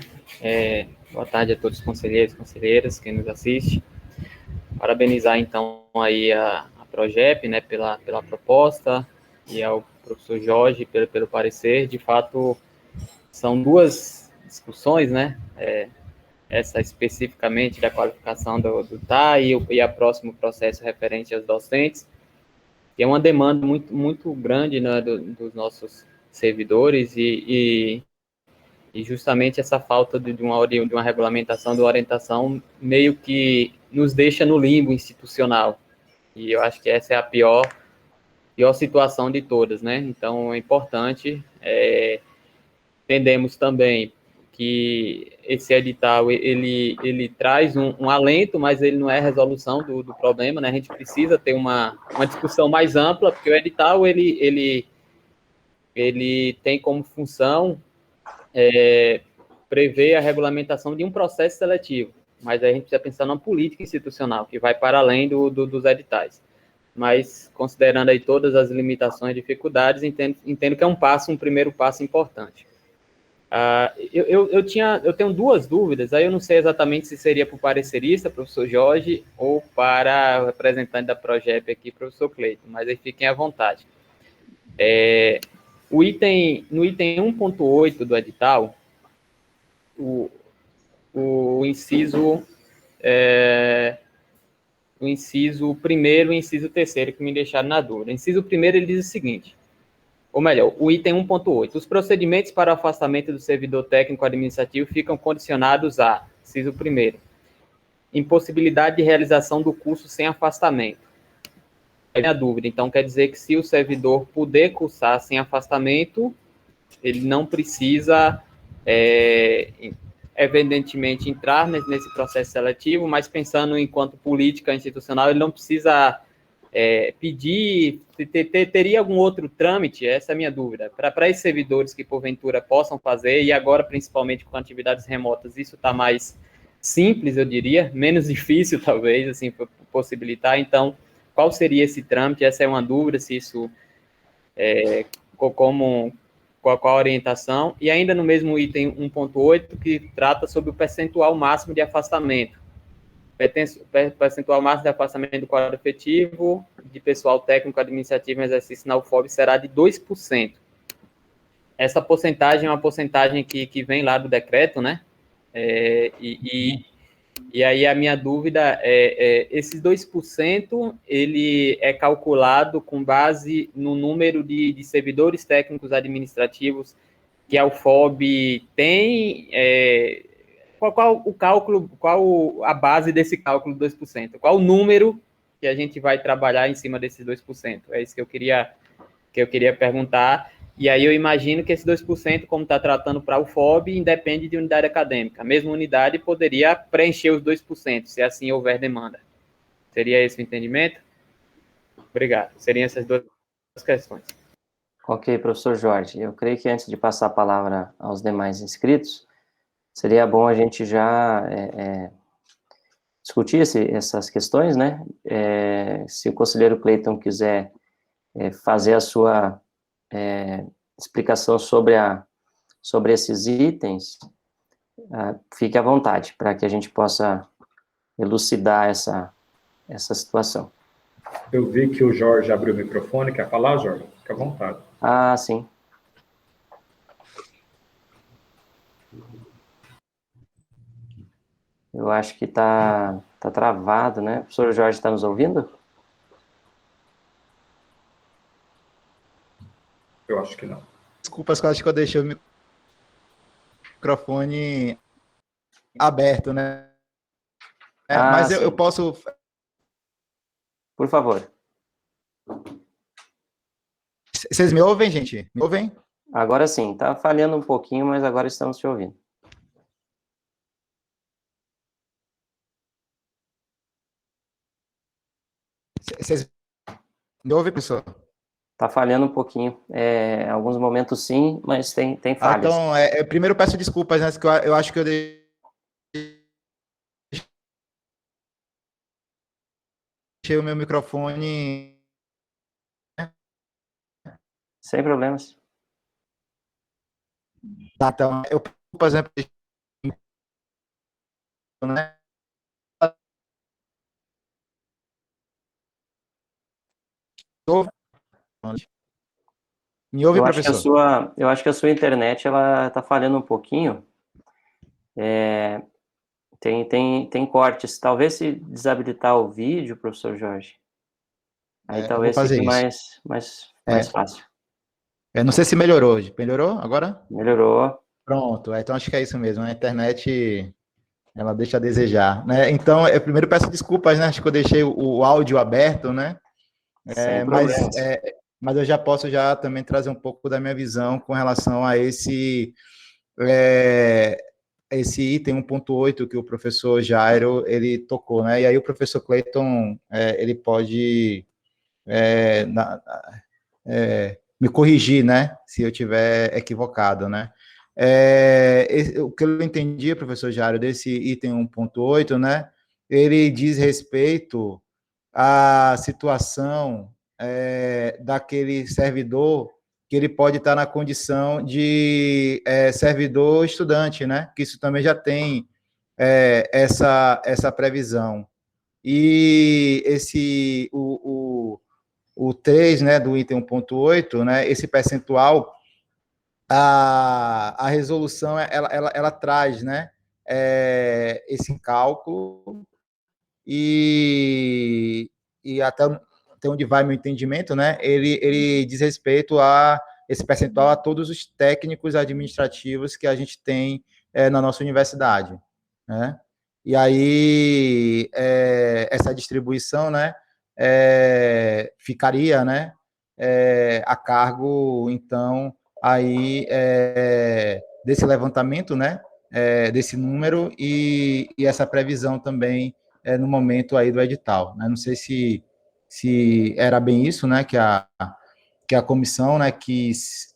S5: Boa tarde a todos os conselheiros e conselheiras, quem nos assiste. Parabenizar, então, aí a Progep, né, pela proposta, e ao professor Jorge pelo parecer. De fato, são duas discussões, né, essa especificamente da qualificação do TA e a próximo processo referente aos docentes, é uma demanda muito grande, né, dos nossos servidores e justamente essa falta de uma regulamentação, de uma orientação, meio que nos deixa no limbo institucional. E eu acho que essa é a pior situação de todas, né? Então, é importante, entendemos também que esse edital, ele traz um alento, mas ele não é resolução do problema, né? A gente precisa ter uma discussão mais ampla, porque o edital, ele tem como função prever a regulamentação de um processo seletivo, mas a gente precisa pensar numa política institucional, que vai para além dos editais. Mas, considerando aí todas as limitações e dificuldades, entendo que é um primeiro passo importante. Eu tenho duas dúvidas, aí eu não sei exatamente se seria para o parecerista, professor Jorge, ou para o representante da Progep aqui, professor Cleiton, mas aí fiquem à vontade. No item 1.8 do edital, o inciso primeiro e o inciso terceiro, que me deixaram na dúvida. O inciso primeiro, ele diz o seguinte, ou melhor, o item 1.8, os procedimentos para o afastamento do servidor técnico administrativo ficam condicionados a, inciso primeiro, impossibilidade de realização do curso sem afastamento. É a dúvida, então quer dizer que se o servidor puder cursar sem afastamento, ele não precisa, evidentemente, entrar nesse processo seletivo, mas pensando enquanto política institucional, ele não precisa pedir, teria algum outro trâmite? Essa é a minha dúvida. Para esses servidores que, porventura, possam fazer, e agora, principalmente com atividades remotas, isso está mais simples, eu diria, menos difícil, talvez, assim, para possibilitar. Então, qual seria esse trâmite? Essa é uma dúvida, se isso qual a orientação, e ainda no mesmo item 1.8, que trata sobre o percentual máximo de afastamento. Percentual máximo de afastamento do quadro efetivo de pessoal técnico administrativo em exercício na UFOB será de 2%. Essa porcentagem é uma porcentagem que vem lá do decreto, né? E aí a minha dúvida esses 2%, ele é calculado com base no número de servidores técnicos administrativos que a UFOB tem, qual a base desse cálculo de 2%? Qual o número que a gente vai trabalhar em cima desses 2%? É isso que eu queria perguntar. E aí eu imagino que esse 2%, como está tratando para o UFOB, independe de unidade acadêmica. A mesma unidade poderia preencher os 2%, se assim houver demanda. Seria esse o entendimento? Obrigado. Seriam essas duas questões.
S1: Ok, professor Jorge. Eu creio que antes de passar a palavra aos demais inscritos, seria bom a gente já discutir essas questões, né? Se o conselheiro Cleiton quiser fazer a sua explicação sobre esses itens, fique à vontade, para que a gente possa elucidar essa situação.
S3: Eu vi que o Jorge abriu o microfone. Quer falar, Jorge? Fica à vontade.
S1: Ah, sim. Eu acho que tá travado, né? O professor Jorge está nos ouvindo?
S3: Eu acho que não.
S2: Desculpas, eu acho que eu deixei o microfone aberto, né? Mas eu posso...
S1: Por favor.
S2: Vocês me ouvem, gente? Me ouvem?
S1: Agora sim, tá falhando um pouquinho, mas agora estamos te ouvindo.
S2: Vocês me ouvem, professor?
S1: Tá falhando um pouquinho. Em alguns momentos sim, mas tem falhas.
S2: Então, primeiro peço desculpas, né? Que eu acho que eu deixei o meu microfone...
S1: Sem problemas.
S2: Tá, então, eu, por exemplo, né? Me ouve,
S1: Eu
S2: professor?
S1: acho que a sua internet ela tá falhando um pouquinho. Tem cortes. Talvez se desabilitar o vídeo, professor Jorge. Aí
S2: eu
S1: talvez
S2: vou fazer
S1: fique
S2: isso.
S1: mais fácil.
S2: Não sei se melhorou hoje. Melhorou agora?
S1: Melhorou.
S2: Pronto, então acho que é isso mesmo. A internet, ela deixa a desejar, né? Então, eu primeiro peço desculpas, né? Acho que eu deixei o áudio aberto, né?
S1: Sem
S2: Mas,
S1: problemas.
S2: mas eu já posso já também trazer um pouco da minha visão com relação a é, esse item 1.8 que o professor Jairo, ele tocou, né? E aí o professor Clayton, ele pode me corrigir, né? Se eu tiver equivocado, né? O que eu entendi, professor Jairo, desse item 1.8, né? Ele diz respeito à situação daquele servidor que ele pode estar na condição de servidor estudante, né? Que isso também já tem essa previsão. E o 3, né, do item 1.8, né, esse percentual, a resolução, ela traz, né, esse cálculo e até onde vai meu entendimento, né, ele diz respeito a esse percentual a todos os técnicos administrativos que a gente tem na nossa universidade, né? E aí, essa distribuição, né, ficaria, né, a cargo, então, aí, desse levantamento, né, desse número e essa previsão também no momento aí do edital, né? Não sei se era bem isso, né, que a comissão, né, quis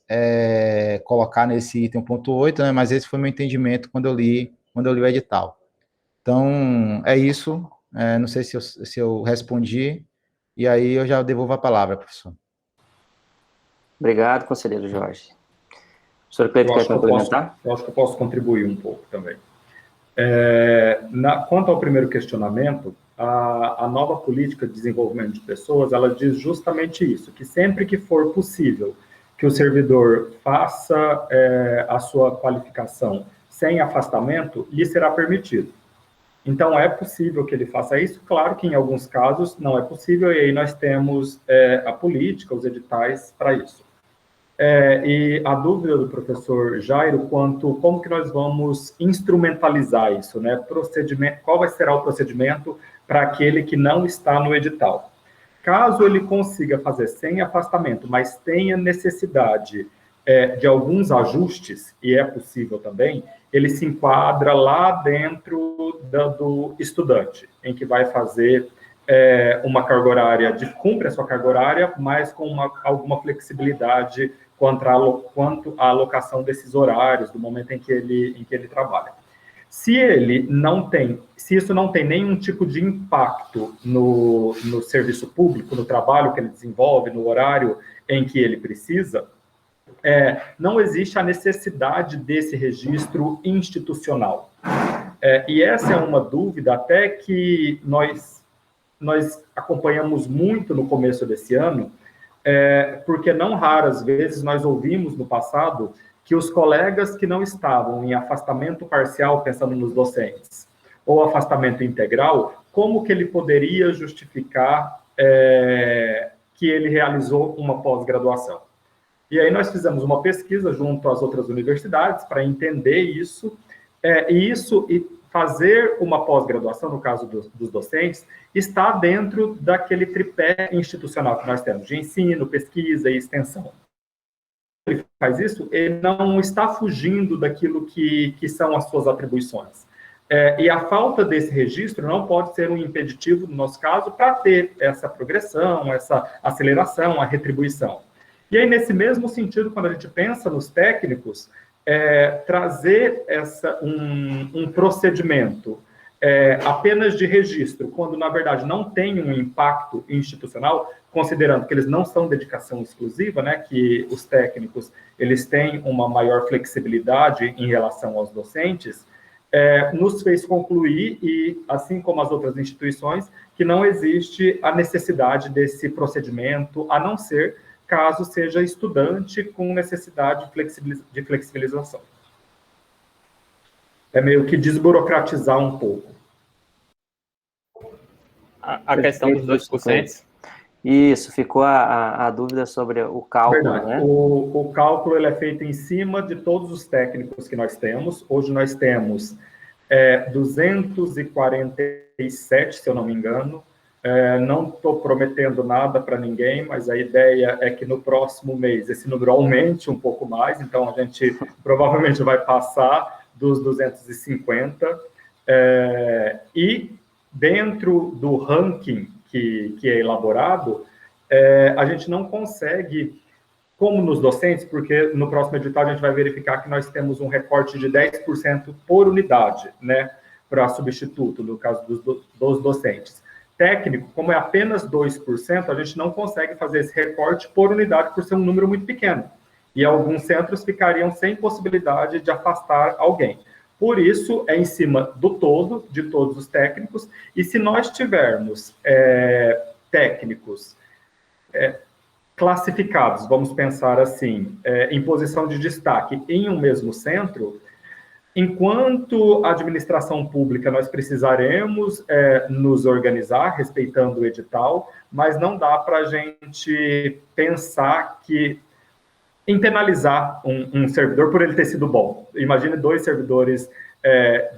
S2: colocar nesse item 1.8, né, mas esse foi meu entendimento quando eu li o edital. Então, é isso. Não sei se eu respondi, e aí eu já devolvo a palavra, professor.
S1: Obrigado, conselheiro Jorge. O senhor Cleiton quer complementar?
S3: Eu acho que eu posso contribuir um pouco também. Quanto ao primeiro questionamento, a nova política de desenvolvimento de pessoas, ela diz justamente isso, que sempre que for possível que o servidor faça a sua qualificação sem afastamento, lhe será permitido. Então, é possível que ele faça isso, claro que em alguns casos não é possível, e aí nós temos a política, os editais para isso. E a dúvida do professor Jairo quanto como que nós vamos instrumentalizar isso, né? Procedimento, qual será o procedimento para aquele que não está no edital? Caso ele consiga fazer sem afastamento, mas tenha necessidade de alguns ajustes, e é possível também, ele se enquadra lá dentro do estudante, em que vai fazer uma carga horária, cumpre a sua carga horária, mas com alguma flexibilidade quanto à alocação desses horários, do momento em que ele trabalha. Se isso não tem nenhum tipo de impacto no serviço público, no trabalho que ele desenvolve, no horário em que ele precisa, não existe a necessidade desse registro institucional. E essa é uma dúvida até que nós acompanhamos muito no começo desse ano, porque não raras vezes nós ouvimos no passado que os colegas que não estavam em afastamento parcial, pensando nos docentes, ou afastamento integral, como que ele poderia justificar que ele realizou uma pós-graduação? E aí nós fizemos uma pesquisa junto às outras universidades para entender isso, e fazer uma pós-graduação, no caso dos docentes, está dentro daquele tripé institucional que nós temos, de ensino, pesquisa e extensão. Ele faz isso, ele não está fugindo daquilo que são as suas atribuições. E a falta desse registro não pode ser um impeditivo, no nosso caso, para ter essa progressão, essa aceleração, a retribuição. E aí, nesse mesmo sentido, quando a gente pensa nos técnicos, trazer um procedimento apenas de registro, quando, na verdade, não tem um impacto institucional, considerando que eles não são dedicação exclusiva, né, que os técnicos eles têm uma maior flexibilidade em relação aos docentes, nos fez concluir, e assim como as outras instituições, que não existe a necessidade desse procedimento, a não ser caso seja estudante com necessidade de flexibilização. É meio que desburocratizar um pouco.
S5: A questão dos 2%.
S1: Isso, ficou a dúvida sobre o cálculo,
S3: Verdade.
S1: né?
S3: O cálculo ele é feito em cima de todos os técnicos que nós temos. Hoje nós temos 247, se eu não me engano. Não estou prometendo nada para ninguém, mas a ideia é que no próximo mês esse número aumente um pouco mais, então a gente provavelmente vai passar dos 250. E dentro do ranking que é elaborado, a gente não consegue, como nos docentes, porque no próximo edital a gente vai verificar que nós temos um recorte de 10% por unidade, né, para substituto, no caso dos docentes. Técnico, como é apenas 2%, a gente não consegue fazer esse recorte por unidade por ser um número muito pequeno. E alguns centros ficariam sem possibilidade de afastar alguém. Por isso, é em cima do todo, de todos os técnicos, e se nós tivermos técnicos classificados, vamos pensar assim, em posição de destaque em um mesmo centro, enquanto administração pública, nós precisaremos nos organizar, respeitando o edital, mas não dá para a gente pensar em penalizar um servidor por ele ter sido bom. Imagine 2 servidores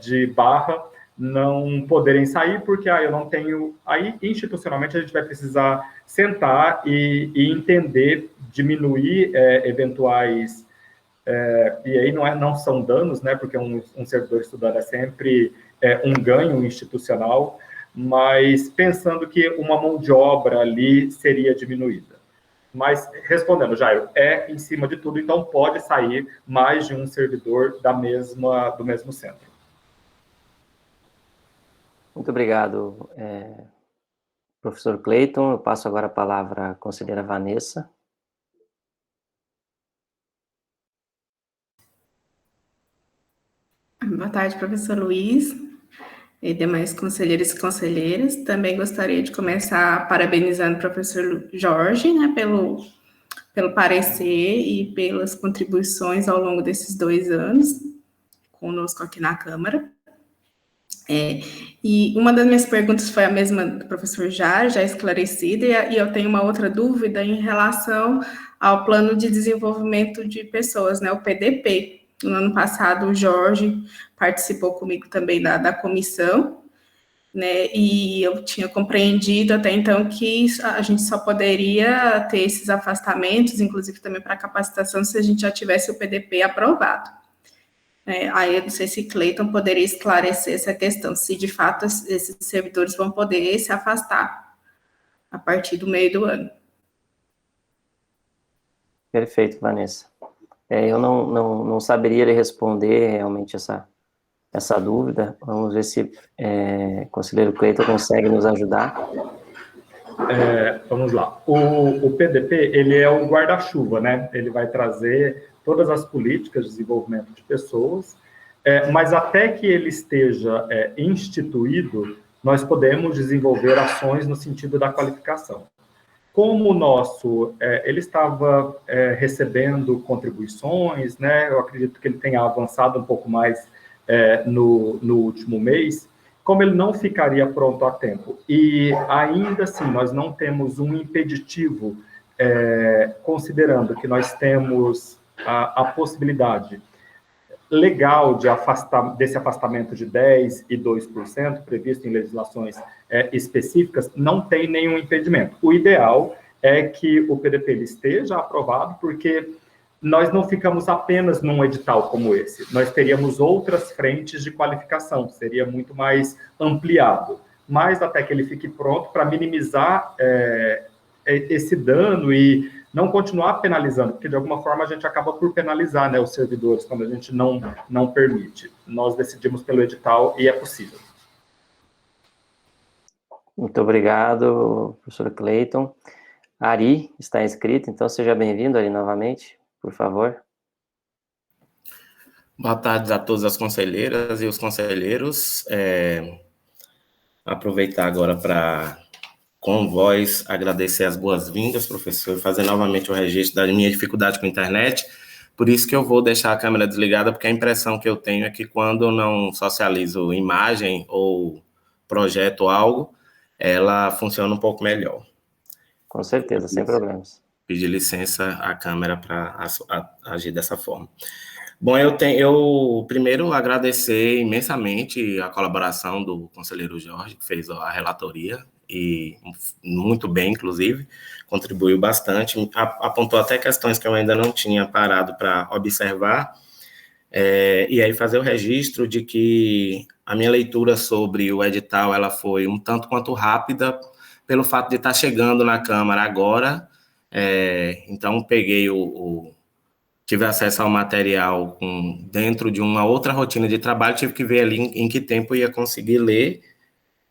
S3: de barra não poderem sair porque eu não tenho... Aí, institucionalmente, a gente vai precisar sentar e entender, diminuir eventuais... e aí não são danos, né, porque um servidor estudando é sempre um ganho institucional, mas pensando que uma mão de obra ali seria diminuída. Mas, respondendo, Jairo, em cima de tudo, então pode sair mais de um servidor do mesmo centro.
S1: Muito obrigado, professor Cleiton. Eu passo agora a palavra à conselheira Vanessa.
S6: Boa tarde, professor Luiz e demais conselheiros e conselheiras. Também gostaria de começar parabenizando o professor Jorge, né, pelo parecer e pelas contribuições ao longo desses 2 anos conosco aqui na Câmara. E uma das minhas perguntas foi a mesma do professor já esclarecida, e eu tenho uma outra dúvida em relação ao Plano de Desenvolvimento de Pessoas, né, o PDP. No ano passado, o Jorge participou comigo também da comissão, né, e eu tinha compreendido até então que a gente só poderia ter esses afastamentos, inclusive também para capacitação, se a gente já tivesse o PDP aprovado. Aí eu não sei se Cleiton poderia esclarecer essa questão, se de fato esses servidores vão poder se afastar a partir do meio do ano.
S1: Perfeito, Vanessa. Eu não saberia responder realmente essa dúvida. Vamos ver se o conselheiro Cleiton consegue nos ajudar.
S3: Vamos lá. O PDP, ele é o guarda-chuva, né? Ele vai trazer todas as políticas de desenvolvimento de pessoas, mas até que ele esteja instituído, nós podemos desenvolver ações no sentido da qualificação. Como o nosso, ele estava recebendo contribuições, né? Eu acredito que ele tenha avançado um pouco mais no último mês, como ele não ficaria pronto a tempo. E ainda assim, nós não temos um impeditivo, considerando que nós temos a possibilidade legal desse afastamento de 10% e 2%, previsto em legislações específicas, não tem nenhum impedimento. O ideal é que o PDP ele esteja aprovado, porque nós não ficamos apenas num edital como esse, nós teríamos outras frentes de qualificação, seria muito mais ampliado, mas até que ele fique pronto para minimizar esse dano e não continuar penalizando, porque de alguma forma a gente acaba por penalizar, né, os servidores quando a gente não permite. Nós decidimos pelo edital e é possível.
S1: Muito obrigado, professor Cleiton. Ari está inscrito, então seja bem-vindo, Ari, novamente, por favor.
S7: Boa tarde a todas as conselheiras e os conselheiros. Aproveitar agora para, com voz, agradecer as boas-vindas, professor, e fazer novamente o registro da minha dificuldade com a internet. Por isso que eu vou deixar a câmera desligada, porque a impressão que eu tenho é que quando eu não socializo imagem ou projeto algo, ela funciona um pouco melhor.
S1: Com certeza, sem problemas.
S7: Pedir licença à Câmara para agir dessa forma. Bom, eu primeiro agradecer imensamente a colaboração do conselheiro Jorge, que fez a relatoria, e muito bem, inclusive, contribuiu bastante, apontou até questões que eu ainda não tinha parado para observar, e aí fazer o registro de que a minha leitura sobre o edital ela foi um tanto quanto rápida, pelo fato de estar chegando na Câmara agora, então peguei tive acesso ao material dentro de uma outra rotina de trabalho, tive que ver ali em que tempo eu ia conseguir ler.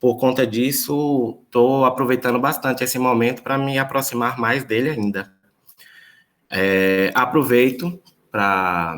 S7: Por conta disso, estou aproveitando bastante esse momento para me aproximar mais dele ainda. Aproveito para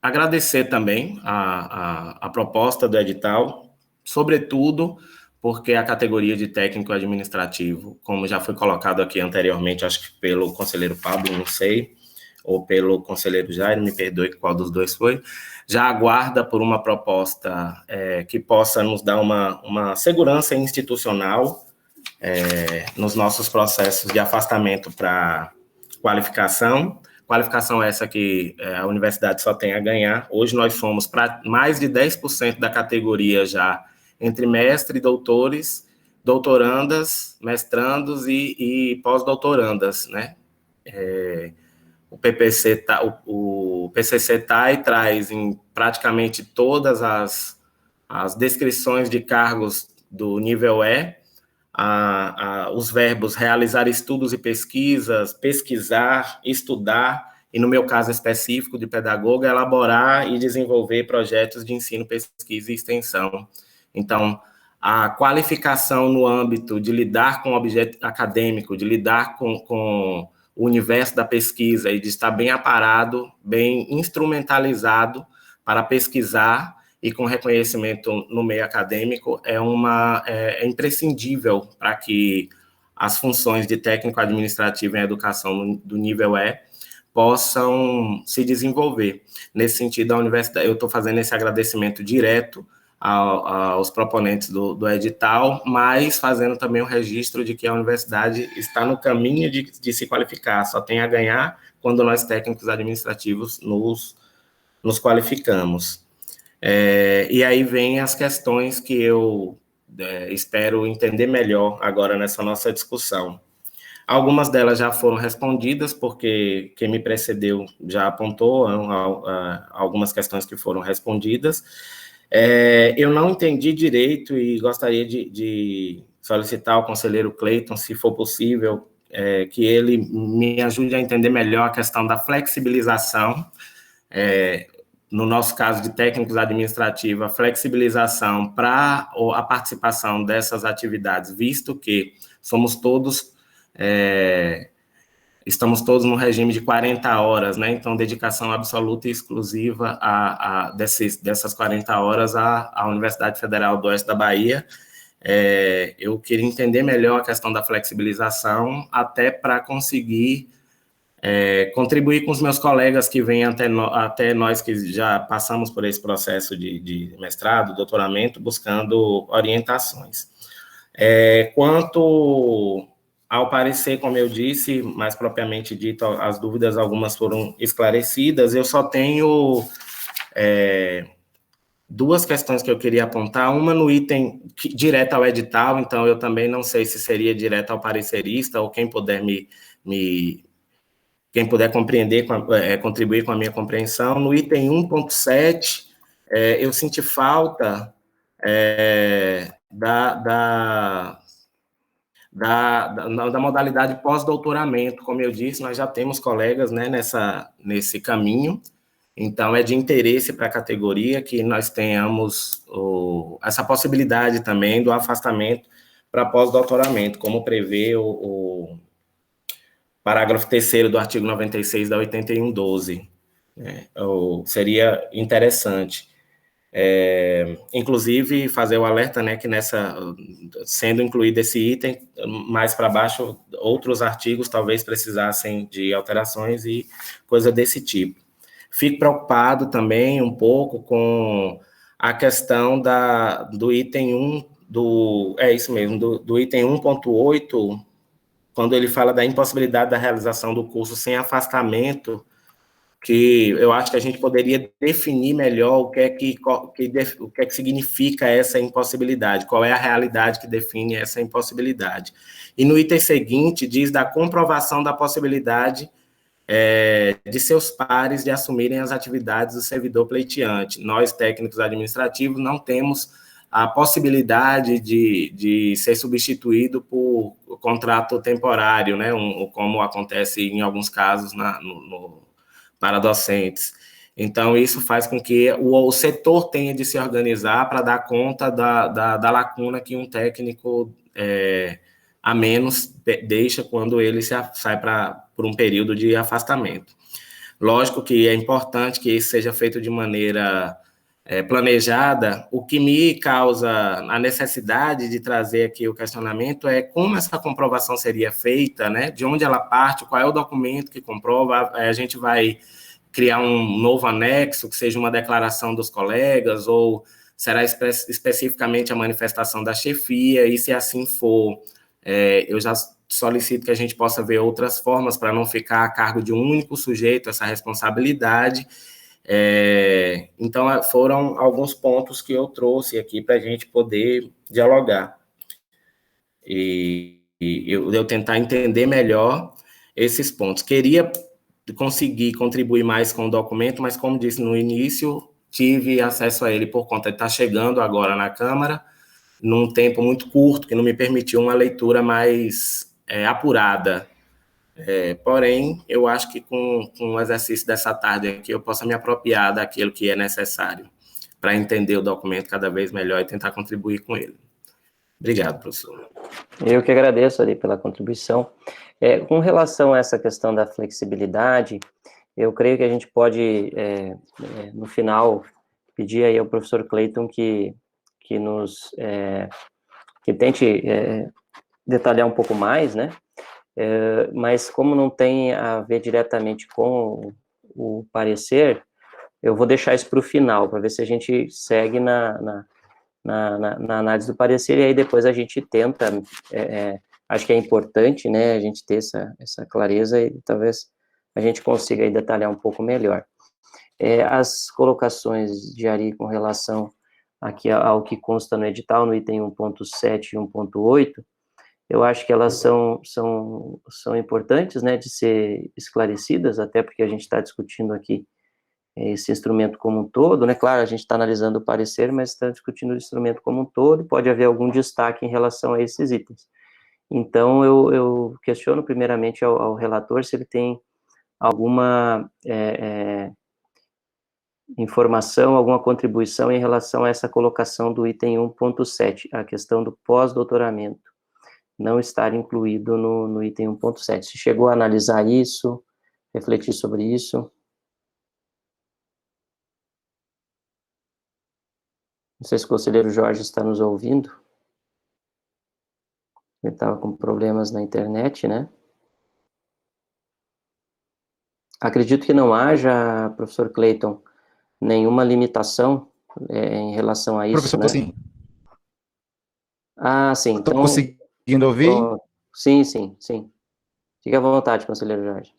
S7: agradecer também a proposta do edital, sobretudo porque a categoria de técnico administrativo, como já foi colocado aqui anteriormente, acho que pelo conselheiro Pablo, não sei, ou pelo conselheiro Jair, me perdoe qual dos dois foi, já aguarda por uma proposta que possa nos dar uma segurança institucional nos nossos processos de afastamento para qualificação. Qualificação essa que a universidade só tem a ganhar. Hoje nós somos para mais de 10% da categoria já entre mestre, doutores, doutorandas, mestrandos e pós-doutorandas, né? O PCC TAI traz em praticamente todas as descrições de cargos do nível E, os verbos realizar estudos e pesquisas, pesquisar, estudar, e no meu caso específico de pedagoga, elaborar e desenvolver projetos de ensino, pesquisa e extensão. Então, a qualificação no âmbito de lidar com o objeto acadêmico, de lidar com o universo da pesquisa e de estar bem aparado, bem instrumentalizado para pesquisar e com reconhecimento no meio acadêmico é imprescindível para que as funções de técnico administrativo em educação do nível E possam se desenvolver. Nesse sentido, a universidade, eu estou fazendo esse agradecimento direto aos proponentes do edital, mas fazendo também o registro de que a universidade está no caminho de se qualificar, só tem a ganhar quando nós técnicos administrativos nos qualificamos. E aí vem as questões que eu espero entender melhor agora nessa nossa discussão. Algumas delas já foram respondidas, porque quem me precedeu já apontou algumas questões que foram respondidas. Eu não entendi direito e gostaria de solicitar ao conselheiro Cleiton, se for possível, que ele me ajude a entender melhor a questão da flexibilização, no nosso caso de técnicos administrativos, a flexibilização para a participação dessas atividades, visto que estamos todos no regime de 40 horas, né? Então, dedicação absoluta e exclusiva dessas 40 horas à Universidade Federal do Oeste da Bahia. Eu queria entender melhor a questão da flexibilização, até para conseguir contribuir com os meus colegas que vêm até nós que já passamos por esse processo de mestrado, doutoramento, buscando orientações. Quanto ao parecer, como eu disse, mais propriamente dito, as dúvidas, algumas foram esclarecidas, eu só tenho duas questões que eu queria apontar, uma no item direto ao edital, então eu também não sei se seria direto ao parecerista, ou quem puder quem puder compreender, contribuir com a minha compreensão. No item 1.7, eu senti falta da modalidade pós-doutoramento. Como eu disse, nós já temos colegas, né, nesse caminho, então é de interesse para a categoria que nós tenhamos essa possibilidade também do afastamento para pós-doutoramento, como prevê o parágrafo 3º do artigo 96 da 8112. Seria interessante. Inclusive, fazer o alerta, né, que sendo incluído esse item, mais para baixo, outros artigos talvez precisassem de alterações e coisa desse tipo. Fico preocupado também um pouco com a questão do item é isso mesmo, do item 1.8, quando ele fala da impossibilidade da realização do curso sem afastamento, que eu acho que a gente poderia definir melhor o que é que significa essa impossibilidade, qual é a realidade que define essa impossibilidade. E no item seguinte, diz da comprovação da possibilidade de seus pares de assumirem as atividades do servidor pleiteante. Nós, técnicos administrativos, não temos a possibilidade de ser substituído por contrato temporário, né, como acontece em alguns casos para docentes. Então, isso faz com que o setor tenha de se organizar para dar conta da lacuna que um técnico a menos deixa quando ele sai por um período de afastamento. Lógico que é importante que isso seja feito de maneira planejada. O que me causa a necessidade de trazer aqui o questionamento é como essa comprovação seria feita, né? De onde ela parte, qual é o documento que comprova. A gente vai criar um novo anexo, que seja uma declaração dos colegas, ou será especificamente a manifestação da chefia, e se assim for, eu já solicito que a gente possa ver outras formas para não ficar a cargo de um único sujeito essa responsabilidade. Então, foram alguns pontos que eu trouxe aqui para a gente poder dialogar. E eu tentar entender melhor esses pontos. Queria conseguir contribuir mais com o documento, mas, como disse no início, tive acesso a ele por conta de estar chegando agora na Câmara, num tempo muito curto, que não me permitiu uma leitura mais apurada. Porém, eu acho que com o exercício dessa tarde aqui, eu possa me apropriar daquilo que é necessário para entender o documento cada vez melhor e tentar contribuir com ele. Obrigado, professor.
S1: Eu que agradeço ali pela contribuição. Com relação a essa questão da flexibilidade, eu creio que a gente pode, no final, pedir aí ao professor Cleiton que tente detalhar um pouco mais, né? Mas como não tem a ver diretamente com o parecer, eu vou deixar isso para o final, para ver se a gente segue na análise do parecer, e aí depois a gente tenta, acho que é importante, né, a gente ter essa clareza, e talvez a gente consiga aí detalhar um pouco melhor. As colocações de Ari com relação aqui ao que consta no edital, no item 1.7 e 1.8, eu acho que elas são importantes, né, de ser esclarecidas, até porque a gente está discutindo aqui esse instrumento como um todo, né, claro, a gente está analisando o parecer, mas está discutindo o instrumento como um todo, e pode haver algum destaque em relação a esses itens. Então, eu questiono primeiramente ao relator se ele tem alguma informação, alguma contribuição em relação a essa colocação do item 1.7, a questão do pós-doutoramento não estar incluído no item 1.7. Se chegou a analisar isso, refletir sobre isso? Não sei se o conselheiro Jorge está nos ouvindo. Ele estava com problemas na internet, né? Acredito que não haja, professor Cleiton, nenhuma limitação em relação a isso,
S2: professor,
S1: né? Sim. Ah, sim.
S2: Estou conseguindo ouvir?
S1: Sim. Fique à vontade, conselheiro Jorge.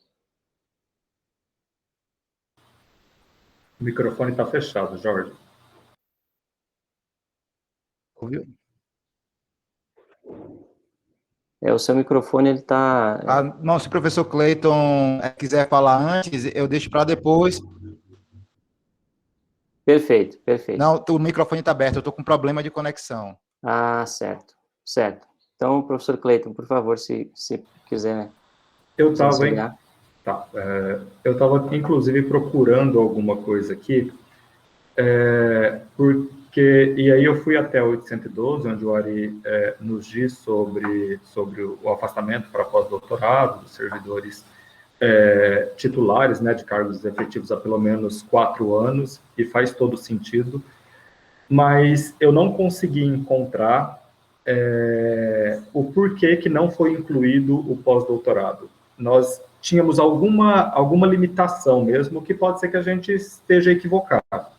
S3: O microfone está fechado, Jorge.
S2: Ouviu?
S1: O seu microfone, ele está...
S2: Não, se o professor Cleiton quiser falar antes, eu deixo para depois.
S1: Perfeito.
S2: Não, o microfone está aberto, eu estou com problema de conexão.
S1: Ah, certo. Então, professor Cleiton, por favor, se quiser...
S3: Eu estava, inclusive, procurando alguma coisa aqui, e aí eu fui até o 812, onde o Ari nos diz sobre o afastamento para pós-doutorado dos servidores titulares, né, de cargos efetivos há pelo menos 4 anos, e faz todo sentido, mas eu não consegui encontrar o porquê que não foi incluído o pós-doutorado. Nós tínhamos alguma limitação mesmo, que pode ser que a gente esteja equivocado.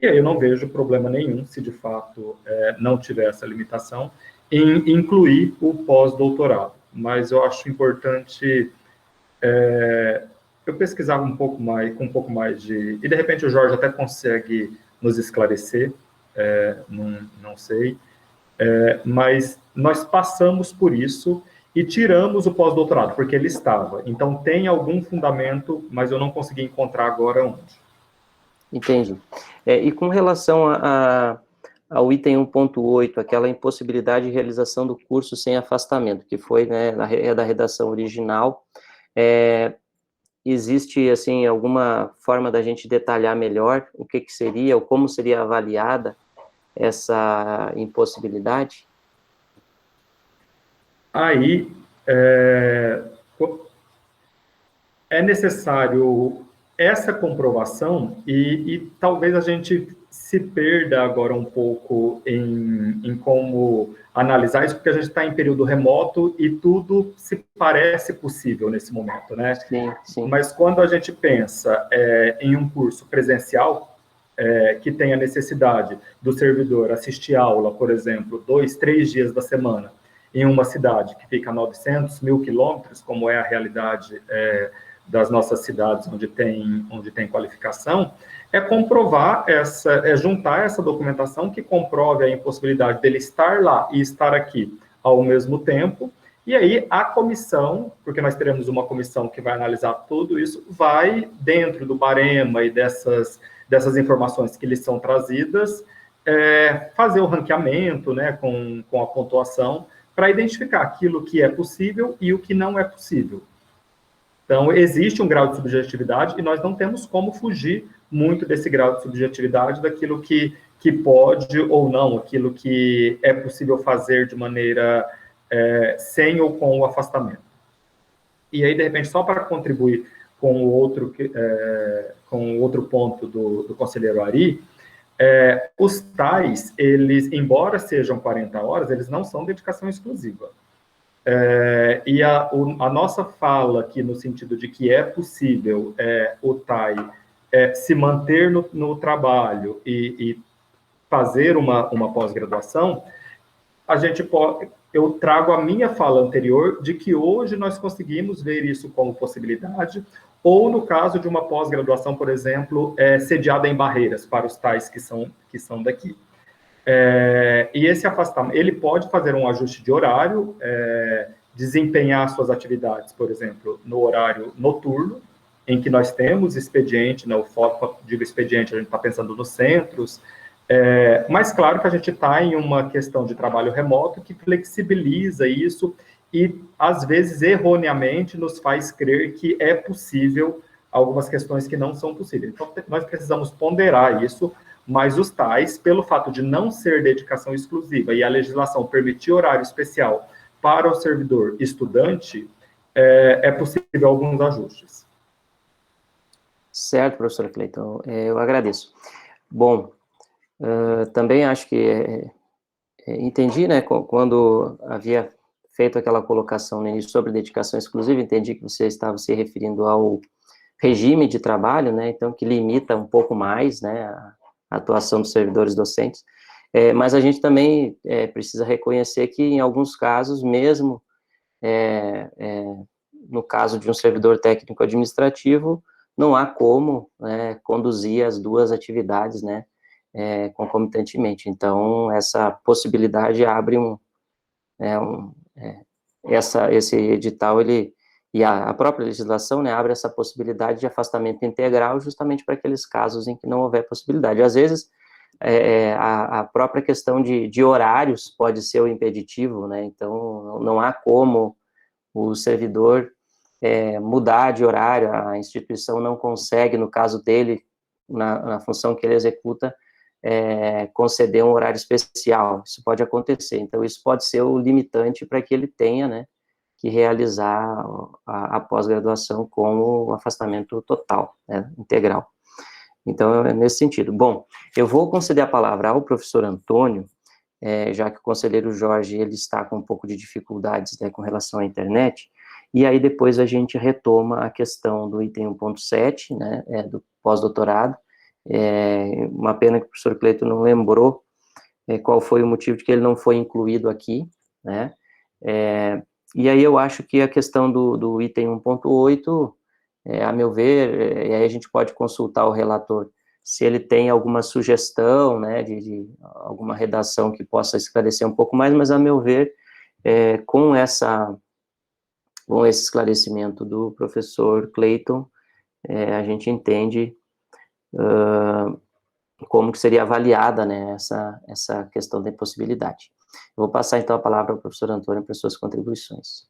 S3: E aí eu não vejo problema nenhum, se de fato não tiver essa limitação, em incluir o pós-doutorado. Mas eu acho importante eu pesquisar um pouco mais, com um pouco mais de... E, de repente, o Jorge até consegue nos esclarecer, não sei, mas nós passamos por isso e tiramos o pós-doutorado, porque ele estava. Então, tem algum fundamento, mas eu não consegui encontrar agora onde.
S1: Entendi. E com relação ao item 1.8, aquela impossibilidade de realização do curso sem afastamento, que foi, né, da redação original, existe, assim, alguma forma da gente detalhar melhor o que seria, ou como seria avaliada essa impossibilidade?
S3: Aí, é necessário essa comprovação e talvez a gente se perda agora um pouco em como analisar isso, porque a gente está em período remoto e tudo se parece possível nesse momento, né?
S1: Sim, sim.
S3: Mas quando a gente pensa em um curso presencial, que tem a necessidade do servidor assistir aula, por exemplo, 2, 3 dias da semana, em uma cidade que fica a 900, 1.000 quilômetros, como é a realidade das nossas cidades onde tem qualificação, comprovar juntar essa documentação que comprove a impossibilidade dele estar lá e estar aqui ao mesmo tempo, e aí a comissão, porque nós teremos uma comissão que vai analisar tudo isso, vai dentro do barema e dessas informações que lhes são trazidas, fazer o ranqueamento, né, com a pontuação, para identificar aquilo que é possível e o que não é possível. Então, existe um grau de subjetividade e nós não temos como fugir muito desse grau de subjetividade, daquilo que pode ou não, aquilo que é possível fazer de maneira sem ou com o afastamento. E aí, de repente, só para contribuir com o outro ponto do conselheiro Ari, os tais, eles, embora sejam 40 horas, eles não são dedicação exclusiva. E a nossa fala aqui, no sentido de que é possível o TAI se manter no trabalho e fazer uma pós-graduação, eu trago a minha fala anterior de que hoje nós conseguimos ver isso como possibilidade, ou no caso de uma pós-graduação, por exemplo, sediada em Barreiras, para os tais que são daqui. E esse afastamento, ele pode fazer um ajuste de horário, desempenhar suas atividades, por exemplo, no horário noturno, em que nós temos expediente, né, o foco, digo expediente, a gente está pensando nos centros, mas claro que a gente está em uma questão de trabalho remoto que flexibiliza isso e, às vezes, erroneamente, nos faz crer que é possível algumas questões que não são possíveis. Então, nós precisamos ponderar isso, mas os tais, pelo fato de não ser dedicação exclusiva e a legislação permitir horário especial para o servidor estudante, é possível alguns ajustes.
S1: Certo, professor Cleiton, eu agradeço. Bom, também acho que entendi, né, quando havia feito aquela colocação no início sobre dedicação exclusiva, entendi que você estava se referindo ao regime de trabalho, né, então que limita um pouco mais, né, a atuação dos servidores docentes, mas a gente também precisa reconhecer que em alguns casos, mesmo no caso de um servidor técnico administrativo, não há como conduzir as duas atividades, né, concomitantemente. Então, essa possibilidade abre esse edital, e a própria legislação, né, abre essa possibilidade de afastamento integral justamente para aqueles casos em que não houver possibilidade. Às vezes, a própria questão de horários pode ser o impeditivo, né, então não há como o servidor mudar de horário, a instituição não consegue, no caso dele, na função que ele executa, conceder um horário especial. Isso pode acontecer, então isso pode ser o limitante para que ele tenha, né, que realizar a pós-graduação com o afastamento total, né, integral. Então, é nesse sentido. Bom, eu vou conceder a palavra ao professor Antônio, já que o conselheiro Jorge, ele está com um pouco de dificuldades, né, com relação à internet, e aí depois a gente retoma a questão do item 1.7, né, do pós-doutorado, Uma pena que o professor Cleiton não lembrou qual foi o motivo de que ele não foi incluído aqui, né? E aí eu acho que a questão do item 1.8, a meu ver, e aí a gente pode consultar o relator, se ele tem alguma sugestão, né, de alguma redação que possa esclarecer um pouco mais, mas a meu ver, com esse esclarecimento do professor Cleiton, a gente entende como que seria avaliada, né, essa questão da impossibilidade. Eu vou passar, então, a palavra ao professor Antônio para suas contribuições.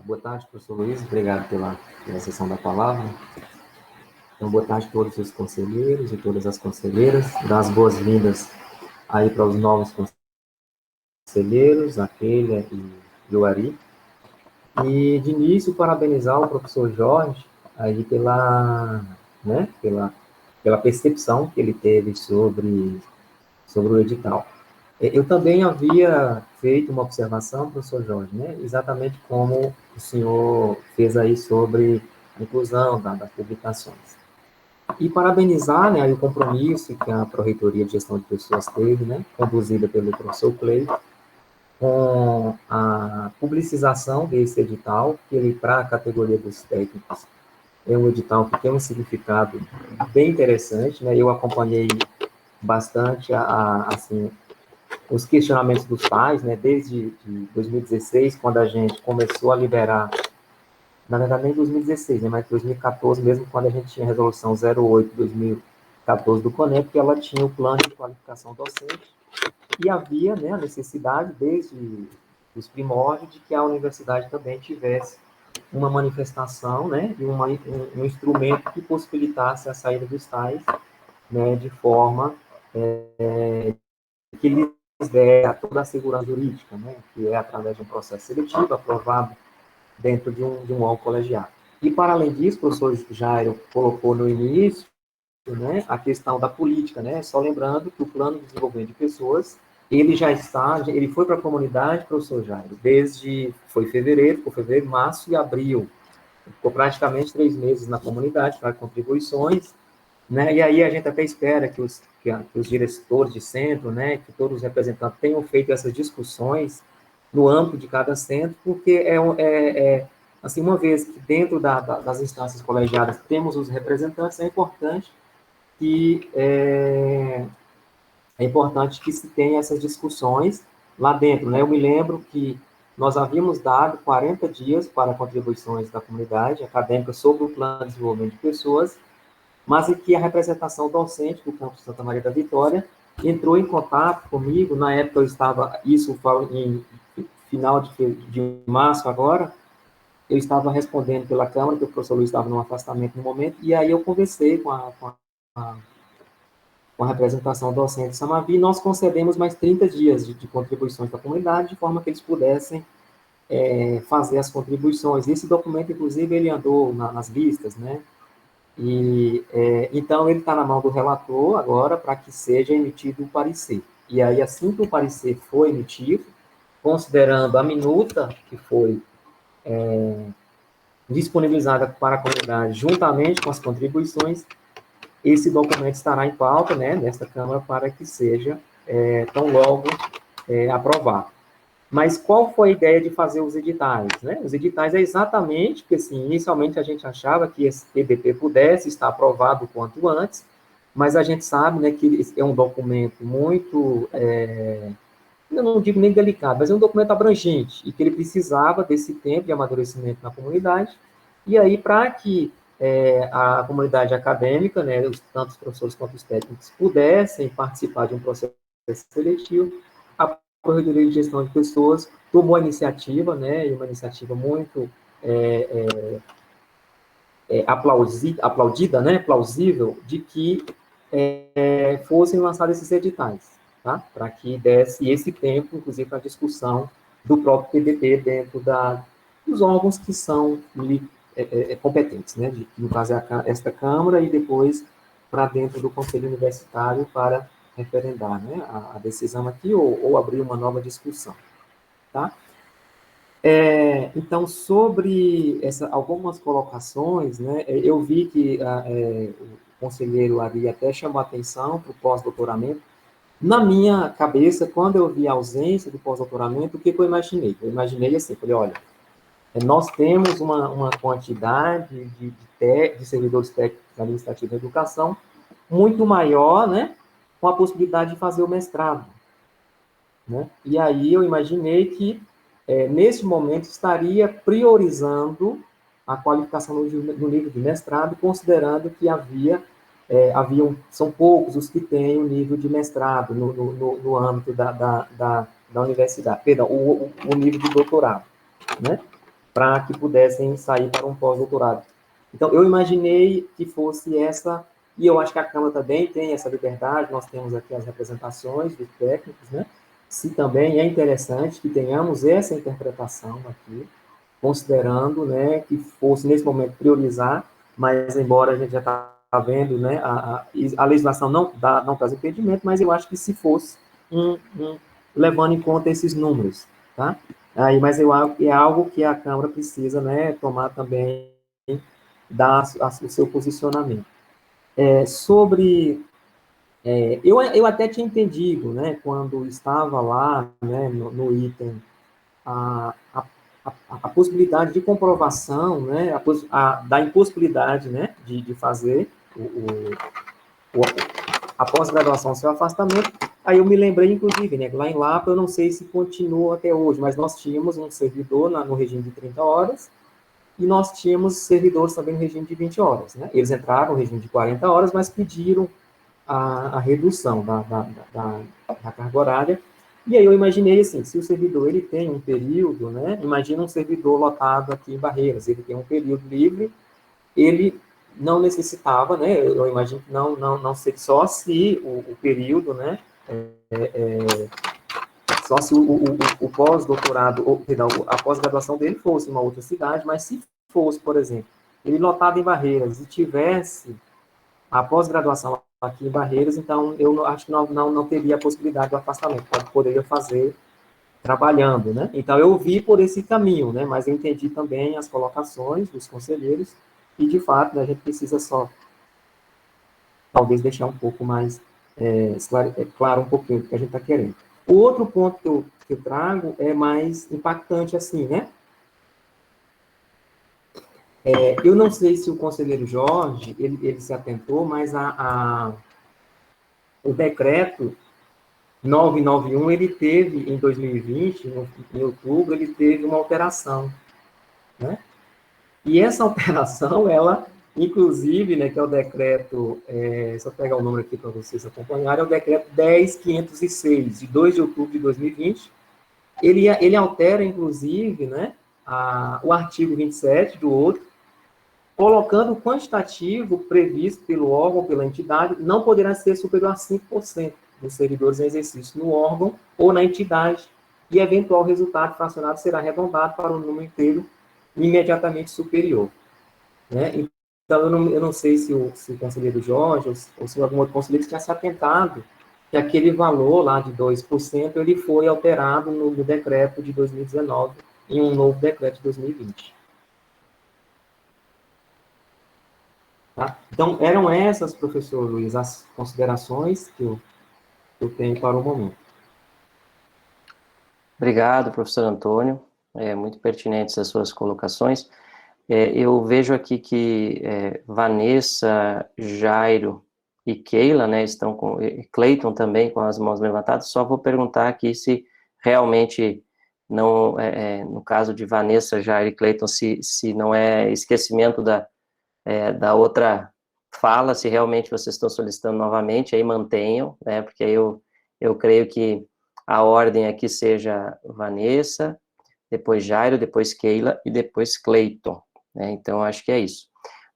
S8: Boa tarde, professor Luiz, obrigado pela sessão da palavra. Então, boa tarde a todos os conselheiros e todas as conselheiras, dar as boas-vindas aí para os novos conselheiros, a Keila e o Ari. E, de início, parabenizar o professor Jorge aí pela percepção que ele teve sobre o edital. Eu também havia feito uma observação, professor Jorge, né, exatamente como o senhor fez aí sobre a inclusão das publicações. E parabenizar, né, aí o compromisso que a Pró-Reitoria de Gestão de Pessoas teve, né, conduzida pelo professor Cleiton, com a publicização desse edital, que ele, para a categoria dos técnicos, é um edital que tem um significado bem interessante, né, eu acompanhei bastante, assim, os questionamentos dos pais, né, desde 2016, quando a gente começou a liberar, na verdade nem 2016, né, mas 2014 mesmo, quando a gente tinha a resolução 08/2014 do CONEP, que ela tinha o plano de qualificação docente, e havia, né, a necessidade, desde os primórdios, de que a universidade também tivesse uma manifestação, né, e um instrumento que possibilitasse a saída dos tais, né, de forma que lhes dê toda a segurança jurídica, né, que é através de um processo seletivo aprovado dentro de um órgão colegiado. E, para além disso, o professor Jairo colocou no início, né, a questão da política, né, só lembrando que o plano de desenvolvimento de pessoas, ele foi para a comunidade, professor Jairo, foi fevereiro, março e abril, ficou praticamente 3 meses na comunidade para contribuições, né, e aí a gente até espera que os diretores de centro, né, que todos os representantes tenham feito essas discussões no âmbito de cada centro, porque assim, uma vez que dentro das instâncias colegiadas temos os representantes, é importante que se tenha essas discussões lá dentro, né? Eu me lembro que nós havíamos dado 40 dias para contribuições da comunidade acadêmica sobre o plano de desenvolvimento de pessoas, mas em que a representação docente do campus Santa Maria da Vitória entrou em contato comigo, na época eu estava, isso em final de março agora, eu estava respondendo pela Câmara, porque o professor Luiz estava num afastamento no momento, e aí eu conversei com a representação docente de Samavi, e nós concedemos mais 30 dias de contribuições da comunidade, de forma que eles pudessem fazer as contribuições. Esse documento, inclusive, ele andou nas listas, né? E, então, ele está na mão do relator agora para que seja emitido o parecer. E aí, assim que o parecer for emitido, considerando a minuta que foi disponibilizada para a comunidade, juntamente com as contribuições, esse documento estará em pauta, né, nesta Câmara, para que seja tão logo aprovado. Mas qual foi a ideia de fazer os editais, né? Os editais é exatamente, porque assim, inicialmente a gente achava que esse PDP pudesse estar aprovado o quanto antes, mas a gente sabe, né, que é um documento muito, eu não digo nem delicado, mas é um documento abrangente, e que ele precisava desse tempo de amadurecimento na comunidade, e aí para que a comunidade acadêmica, né, tanto os professores quanto os técnicos, pudessem participar de um processo seletivo, a Corredoria de Gestão de Pessoas tomou a iniciativa, né, e uma iniciativa muito aplaudida, né, plausível, de que fossem lançados esses editais, tá? Para que desse esse tempo, inclusive, para a discussão do próprio PDP dentro dos órgãos que são competentes, né, no caso esta Câmara, e depois para dentro do Conselho Universitário para referendar, né, a decisão aqui ou abrir uma nova discussão, tá? Então, sobre algumas colocações, né, eu vi que o conselheiro Ari até chamou a atenção para o pós-doutoramento. Na minha cabeça, quando eu vi a ausência do pós-doutoramento, o que eu imaginei? Eu imaginei assim, falei, olha, nós temos uma quantidade de servidores técnicos administrativos da educação muito maior, né, com a possibilidade de fazer o mestrado, né? E aí eu imaginei que, nesse momento, estaria priorizando a qualificação no nível de mestrado, considerando que são poucos os que têm o nível de mestrado no âmbito da universidade, perdão, o nível de doutorado, né? Para que pudessem sair para um pós-doutorado. Então, eu imaginei que fosse essa, e eu acho que a Câmara também tem essa liberdade, nós temos aqui as representações dos técnicos, né? Se também é interessante que tenhamos essa interpretação aqui, considerando, né, que fosse, nesse momento, priorizar, mas embora a gente já está vendo, né, a legislação não traz impedimento, mas eu acho que se fosse levando em conta esses números, tá? Aí, mas é algo que a Câmara precisa, né, tomar também, dar o seu posicionamento. Eu até tinha entendido, né, quando estava lá, né, no item, a possibilidade de comprovação, né, da impossibilidade, né, de fazer a pós-graduação, seu afastamento. Aí eu me lembrei, inclusive, né, lá em Lapa, eu não sei se continua até hoje, mas nós tínhamos um servidor no regime de 30 horas, e nós tínhamos servidores também no regime de 20 horas, né? Eles entraram no regime de 40 horas, mas pediram a redução da carga horária. E aí eu imaginei assim, se o servidor ele tem um período, né? Imagina um servidor lotado aqui em Barreiras, ele tem um período livre, ele não necessitava, né? Eu imagino que não sei só se o período, né? Só se o pós-doutorado, ou perdão, a pós-graduação dele fosse em uma outra cidade, mas se fosse, por exemplo, ele lotado em Barreiras e tivesse a pós-graduação aqui em Barreiras, então eu acho que não teria a possibilidade do afastamento, poderia fazer trabalhando, né? Então eu vi por esse caminho, né? Mas eu entendi também as colocações dos conselheiros e, de fato, né, a gente precisa só, talvez, deixar um pouco mais claro um pouquinho o que a gente está querendo. O outro ponto que eu trago é mais impactante, assim, né? Eu não sei se o conselheiro Jorge, ele se atentou, mas o decreto 991, ele teve, em 2020, em outubro, ele teve uma alteração, né? E essa alteração, ela, inclusive, né, que é o decreto, só pegar o número aqui para vocês acompanharem, é o decreto 10.506, de 2 de outubro de 2020, ele altera, inclusive, né, o artigo 27 do outro, colocando o quantitativo previsto pelo órgão ou pela entidade não poderá ser superior a 5% dos servidores em exercício no órgão ou na entidade, e eventual resultado fracionado será arredondado para um número inteiro imediatamente superior, né? Então, eu não sei se o conselheiro Jorge ou se algum outro conselheiro tinha se atentado que aquele valor lá de 2%, ele foi alterado no decreto de 2019 em um novo decreto de 2020. Tá? Então, eram essas, professor Luiz, as considerações que eu tenho para o momento.
S1: Obrigado, professor Antônio. Muito pertinentes as suas colocações. Eu vejo aqui que Vanessa, Jairo e Keila, né, estão com... Cleiton também com as mãos levantadas. Só vou perguntar aqui se realmente não... no caso de Vanessa, Jairo e Cleiton, se não é esquecimento da outra fala, se realmente vocês estão solicitando novamente, aí mantenham, né, porque aí eu creio que a ordem aqui seja Vanessa, depois Jairo, depois Keila e depois Cleiton, né, então acho que é isso.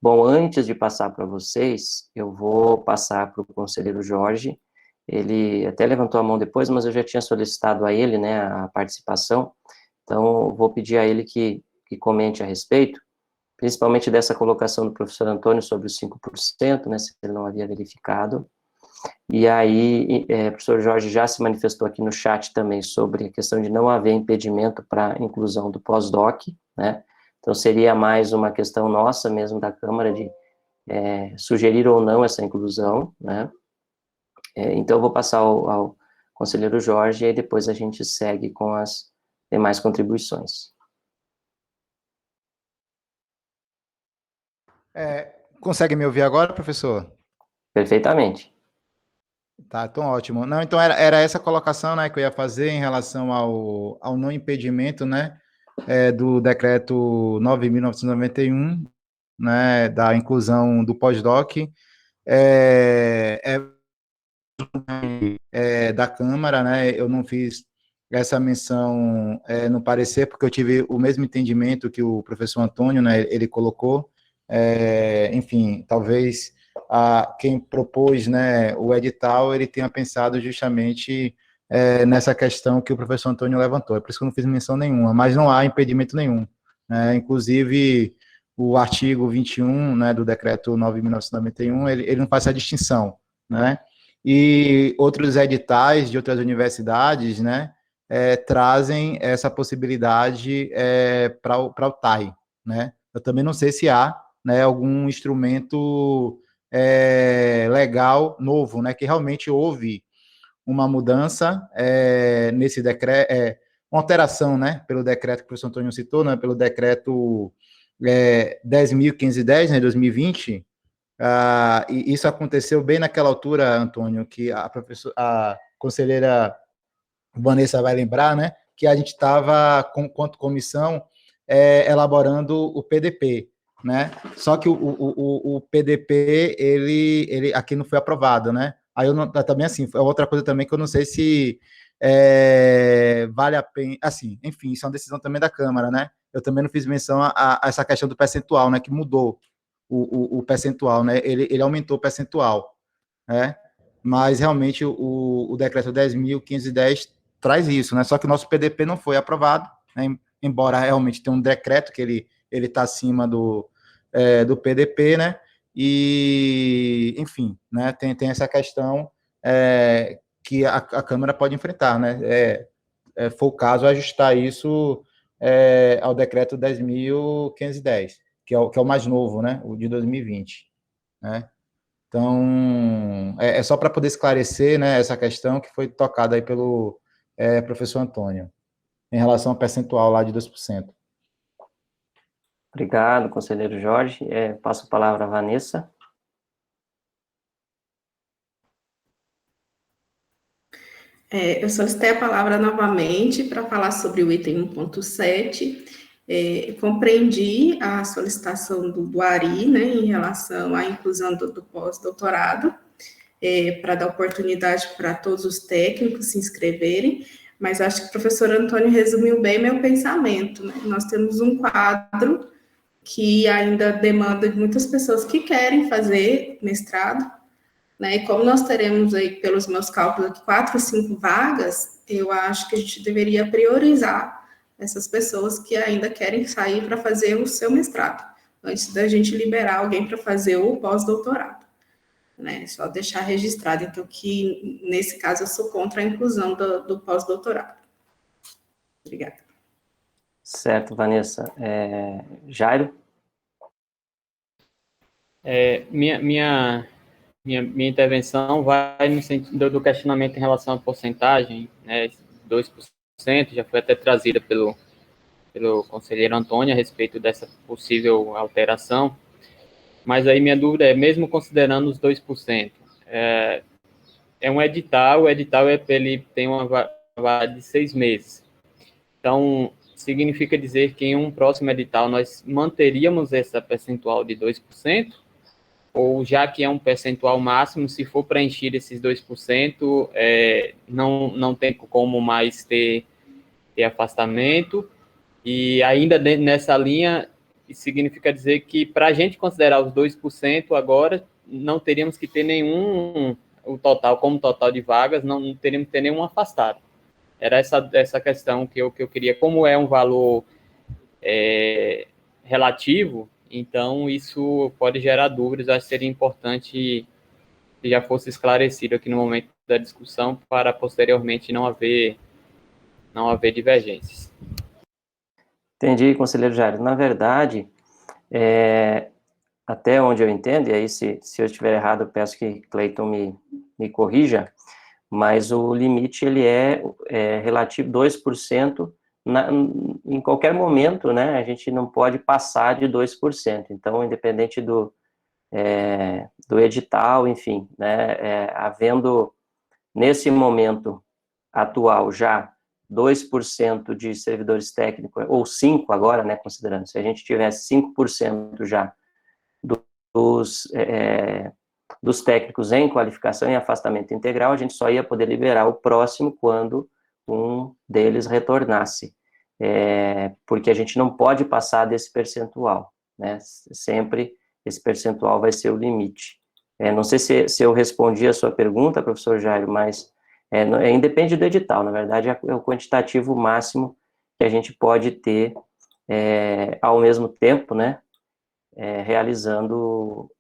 S1: Bom, antes de passar para vocês, eu vou passar para o conselheiro Jorge, ele até levantou a mão depois, mas eu já tinha solicitado a ele, né, a participação, então vou pedir a ele que comente a respeito, principalmente dessa colocação do professor Antônio sobre os 5%, né, se ele não havia verificado, E aí, o professor Jorge já se manifestou aqui no chat também sobre a questão de não haver impedimento para a inclusão do pós-doc, né? Então, seria mais uma questão nossa mesmo da Câmara de sugerir ou não essa inclusão, né? Então, eu vou passar ao conselheiro Jorge, e aí depois a gente segue com as demais contribuições.
S2: Consegue me ouvir agora, professor?
S1: Perfeitamente.
S2: Tá, então ótimo. Não, então era essa colocação, né, que eu ia fazer em relação ao não impedimento, né, do decreto 9.991, né, da inclusão do pós-doc, da Câmara, né, eu não fiz essa menção no parecer, porque eu tive o mesmo entendimento que o professor Antônio, né, ele colocou, enfim, talvez quem propôs, né, o edital, ele tenha pensado justamente nessa questão que o professor Antônio levantou, é por isso que eu não fiz menção nenhuma, mas não há impedimento nenhum, né, inclusive o artigo 21, né, do decreto 9.991, ele não faz essa distinção, né, e outros editais de outras universidades, né, trazem essa possibilidade para o TAI, né, eu também não sei se há, né, algum instrumento legal novo, né, que realmente houve uma mudança nesse decreto, uma alteração, né, pelo decreto que o professor Antônio citou, né, pelo decreto 10.510, né, 2020, e isso aconteceu bem naquela altura, Antônio, que a conselheira Vanessa vai lembrar, né, que a gente estava, quanto comissão, elaborando o PDP, né? Só que o PDP, ele aqui não foi aprovado, né? Aí eu não, também assim, é outra coisa também que eu não sei se vale a pena, assim, enfim, isso é uma decisão também da Câmara, né? Eu também não fiz menção a essa questão do percentual, né? Que mudou o percentual, né? Ele aumentou o percentual, né? Mas realmente o decreto 10.510 traz isso, né? Só que o nosso PDP não foi aprovado, né? Embora realmente tenha um decreto que ele está acima do PDP, né? E, enfim, né? Tem essa questão que a Câmara pode enfrentar, né? For o caso, ajustar isso ao decreto 10.510, que é o mais novo, né? O de 2020, né? Então, só para poder esclarecer, né, essa questão que foi tocada aí pelo professor Antônio, em relação ao percentual lá de 2%.
S1: Obrigado, conselheiro Jorge. Passo a palavra à Vanessa.
S6: Eu solicitei a palavra novamente para falar sobre o item 1.7. Compreendi a solicitação do Ari, né, em relação à inclusão do pós-doutorado, para dar oportunidade para todos os técnicos se inscreverem, mas acho que o professor Antônio resumiu bem meu pensamento, né? Nós temos um quadro que ainda demanda de muitas pessoas que querem fazer mestrado, né? E como nós teremos aí, pelos meus cálculos, aqui 4 ou 5 vagas, eu acho que a gente deveria priorizar essas pessoas que ainda querem sair para fazer o seu mestrado, antes da gente liberar alguém para fazer o pós-doutorado, né? Só deixar registrado, então, que nesse caso eu sou contra a inclusão do pós-doutorado. Obrigada.
S1: Certo, Vanessa. Jairo?
S5: Minha intervenção vai no sentido do questionamento em relação à porcentagem, né, 2%, já foi até trazida pelo conselheiro Antônio a respeito dessa possível alteração, mas aí minha dúvida é, mesmo considerando os 2%, um edital, o edital ele tem uma validade de 6 meses, então significa dizer que em um próximo edital nós manteríamos essa percentual de 2%, ou já que é um percentual máximo, se for preencher esses 2%, não tem como mais ter afastamento, e ainda nessa linha, significa dizer que para a gente considerar os 2% agora, não teríamos que ter nenhum, como total de vagas, não teríamos que ter nenhum afastado. Era essa questão que eu queria, como é um valor relativo, então isso pode gerar dúvidas, acho que seria importante já fosse esclarecido aqui no momento da discussão, para posteriormente não haver divergências.
S1: Entendi, conselheiro Jair. Na verdade, até onde eu entendo, e aí se eu estiver errado, eu peço que Cleiton me corrija, mas o limite ele é relativo 2% em qualquer momento, né? A gente não pode passar de 2%. Então, independente do edital, enfim, né? Havendo nesse momento atual já 2% de servidores técnicos, ou 5% agora, né? Considerando, se a gente tivesse 5% já dos técnicos em qualificação e afastamento integral, a gente só ia poder liberar o próximo quando um deles retornasse, porque a gente não pode passar desse percentual, né? Sempre esse percentual vai ser o limite. Não sei se eu respondi a sua pergunta, professor Jairo, mas independe do edital, na verdade é o quantitativo máximo que a gente pode ter ao mesmo tempo, né? Realizando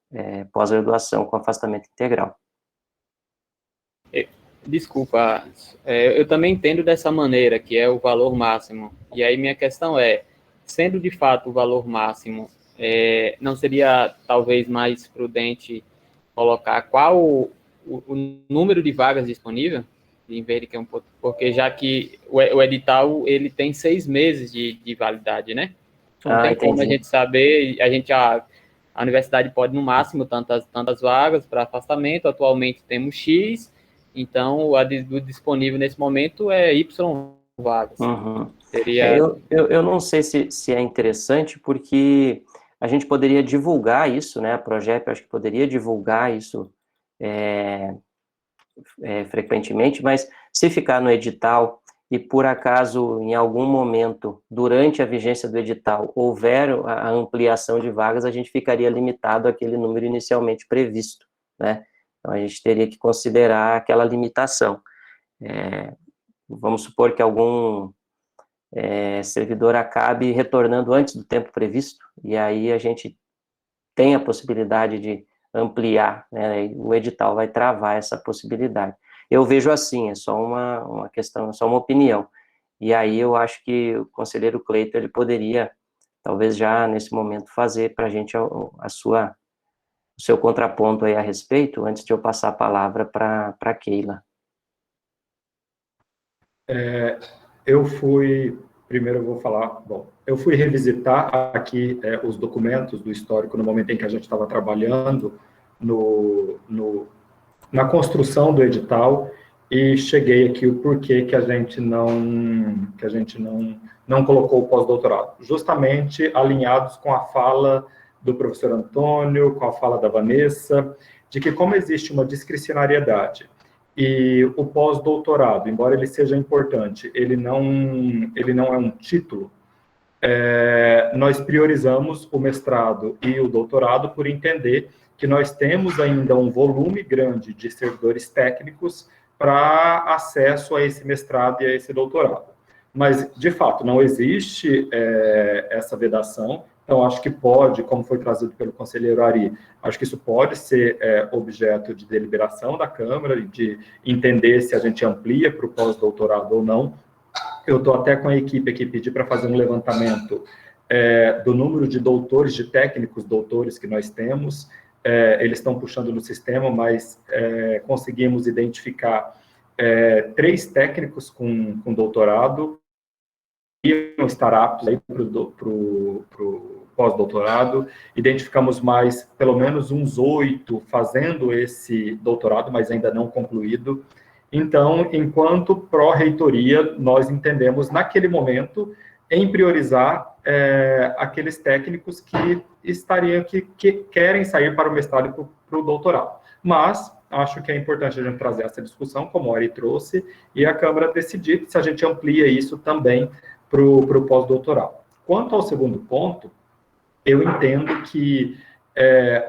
S1: pós-graduação com afastamento integral.
S5: Desculpa, eu também entendo dessa maneira, que é o valor máximo. E aí minha questão sendo de fato o valor máximo, não seria talvez mais prudente colocar qual o número de vagas disponível, em vez de que porque já que o edital ele tem 6 meses de validade, né? Não tem como a gente saber, a universidade pode, no máximo, tantas vagas para afastamento, atualmente temos X, então o disponível nesse momento é Y vagas.
S1: Uhum.
S5: Seria...
S1: Eu não sei se é interessante, porque a gente poderia divulgar isso, né, a Progep, acho que poderia divulgar isso frequentemente, mas se ficar no edital e por acaso, em algum momento, durante a vigência do edital, houver a ampliação de vagas, a gente ficaria limitado àquele número inicialmente previsto, né? Então, a gente teria que considerar aquela limitação. Vamos supor que algum servidor acabe retornando antes do tempo previsto, e aí a gente tem a possibilidade de ampliar, né? O edital vai travar essa possibilidade. Eu vejo assim, é só uma questão, é só uma opinião. E aí eu acho que o conselheiro Cleiton, ele poderia, talvez já nesse momento, fazer para a gente o seu contraponto aí a respeito, antes de eu passar a palavra para a Keila.
S3: Primeiro eu vou falar, eu fui revisitar aqui os documentos do histórico no momento em que a gente estava trabalhando na construção do edital e cheguei aqui o porquê que a gente não colocou o pós-doutorado. Justamente alinhados com a fala do professor Antônio, com a fala da Vanessa, de que como existe uma discricionariedade e o pós-doutorado, embora ele seja importante, ele não é um título, nós priorizamos o mestrado e o doutorado por entender que nós temos ainda um volume grande de servidores técnicos para acesso a esse mestrado e a esse doutorado. Mas, de fato, não existe essa vedação, então acho que pode, como foi trazido pelo conselheiro Ari, acho que isso pode ser objeto de deliberação da Câmara, de entender se a gente amplia para o pós-doutorado ou não. Eu estou até com a equipe aqui pedir para fazer um levantamento do número de doutores, de técnicos doutores que nós temos. Eles estão puxando no sistema, mas conseguimos identificar 3 técnicos com doutorado e estar aptos para o pós-doutorado. Identificamos mais, pelo menos uns 8 fazendo esse doutorado, mas ainda não concluído. Então, enquanto pró-reitoria, nós entendemos, naquele momento, em priorizar aqueles técnicos que querem sair para o mestrado e para o doutorado. Mas acho que é importante a gente trazer essa discussão, como o Ari trouxe, e a Câmara decidir se a gente amplia isso também para o pós-doutorado. Quanto ao segundo ponto, eu entendo que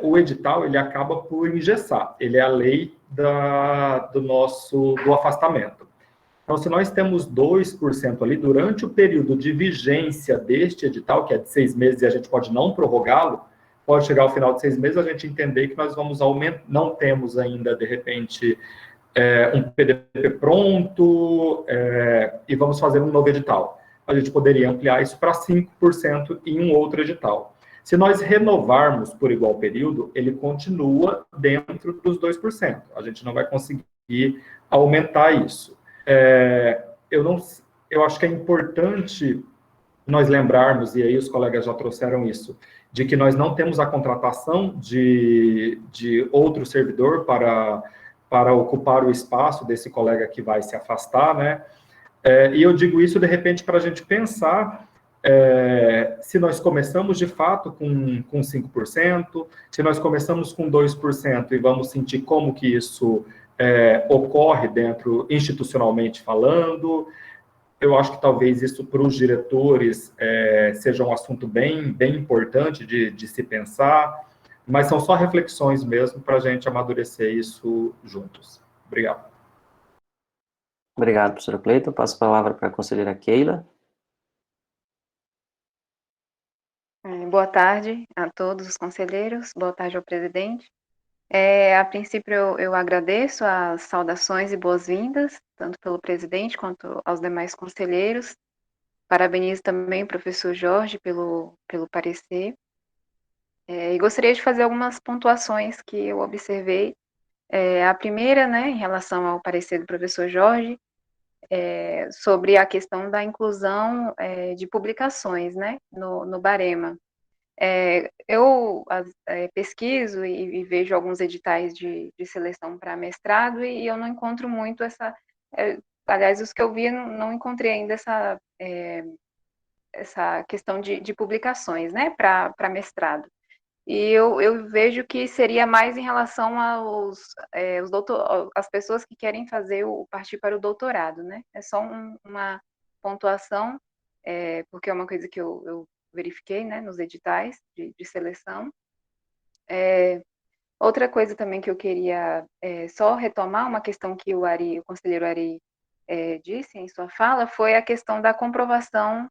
S3: o edital ele acaba por engessar, ele é a lei do afastamento. Então, se nós temos 2% ali, durante o período de vigência deste edital, que é de 6 meses e a gente pode não prorrogá-lo, pode chegar ao final de 6 meses, a gente entender que nós vamos aumentar, não temos ainda, de repente, um PDP pronto, e vamos fazer um novo edital. A gente poderia ampliar isso para 5% em um outro edital. Se nós renovarmos por igual período, ele continua dentro dos 2%. A gente não vai conseguir aumentar isso. Eu acho que é importante nós lembrarmos, e aí os colegas já trouxeram isso, de que nós não temos a contratação de outro servidor para ocupar o espaço desse colega que vai se afastar, né? E eu digo isso, de repente, para a gente pensar se nós começamos, de fato, com 5%, se nós começamos com 2% e vamos sentir como que isso ocorre dentro, institucionalmente falando. Eu acho que talvez isso para os diretores seja um assunto bem importante de se pensar, mas são só reflexões mesmo para a gente amadurecer isso juntos. Obrigado.
S1: Obrigado, professora Cleiton. Passo a palavra para a conselheira Keila.
S9: Boa tarde a todos os conselheiros, boa tarde ao presidente. A princípio, eu agradeço as saudações e boas-vindas, tanto pelo presidente quanto aos demais conselheiros. Parabenizo também o professor Jorge pelo parecer. E gostaria de fazer algumas pontuações que eu observei. A primeira, né, em relação ao parecer do professor Jorge, sobre a questão da inclusão de publicações, né, no Barema. Eu pesquiso e vejo alguns editais de seleção para mestrado e eu não encontro muito essa... aliás, os que eu vi, não encontrei ainda essa questão de publicações, né, para mestrado. E eu vejo que seria mais em relação às pessoas que querem partir para o doutorado, né? É só uma pontuação, porque é uma coisa que eu verifiquei, né, nos editais de seleção. Outra coisa também que eu queria só retomar, uma questão que o conselheiro Ari disse em sua fala, foi a questão da comprovação,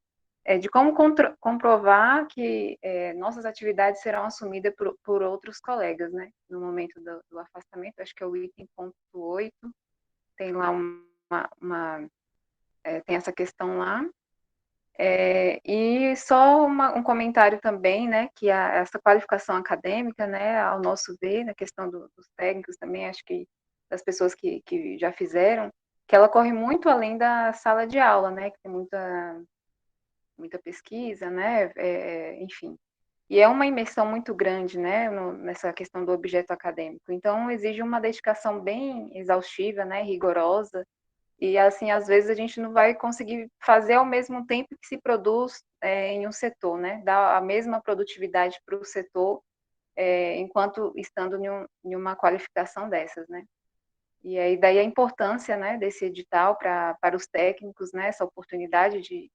S9: de como comprovar que nossas atividades serão assumidas por outros colegas, né, no momento do afastamento. Acho que é o item ponto 8, tem lá tem essa questão lá. E só um comentário também, né, que essa qualificação acadêmica, né, ao nosso ver, na questão dos técnicos também, acho que das pessoas que já fizeram, que ela corre muito além da sala de aula, né, que tem muita pesquisa, né, enfim. E é uma imersão muito grande, né, nessa questão do objeto acadêmico. Então, exige uma dedicação bem exaustiva, né, rigorosa, e, assim, às vezes a gente não vai conseguir fazer ao mesmo tempo que se produz em um setor, né? Dar a mesma produtividade para o setor, enquanto estando em uma qualificação dessas, né? E aí, daí a importância, né, desse edital para os técnicos, né? Essa oportunidade de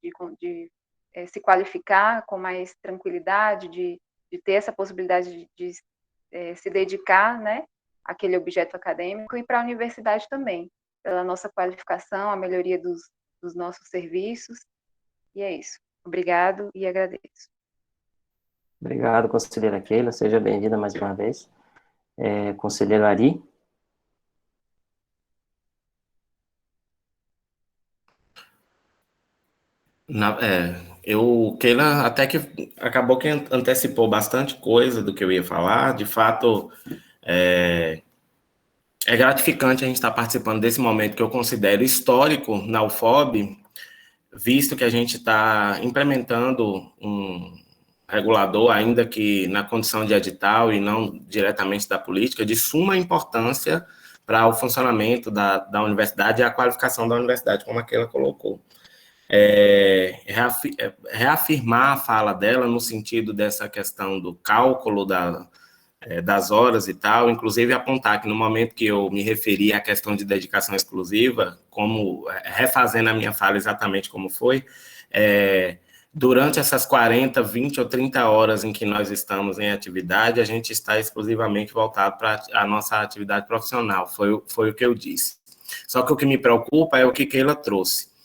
S9: se qualificar com mais tranquilidade, de ter essa possibilidade de se dedicar, né, àquele objeto acadêmico, e para a universidade também, pela nossa qualificação, a melhoria dos nossos serviços, e é isso. Obrigado e agradeço.
S1: Obrigado, conselheira Keila, seja bem-vinda mais uma vez. Conselheiro Ari.
S7: Keila até que acabou que antecipou bastante coisa do que eu ia falar. De fato, é gratificante a gente estar participando desse momento que eu considero histórico na UFOB, visto que a gente está implementando um regulador, ainda que na condição de edital e não diretamente da política, de suma importância para o funcionamento da universidade e a qualificação da universidade, como a Keila colocou. Reafirmar a fala dela no sentido dessa questão do cálculo das horas e tal, inclusive apontar que no momento que eu me referi à questão de dedicação exclusiva, como refazendo a minha fala exatamente como foi, durante essas 40, 20 ou 30 horas em que nós estamos em atividade, a gente está exclusivamente voltado para a nossa atividade profissional, foi o que eu disse. Só que o que me preocupa é o que Keila trouxe.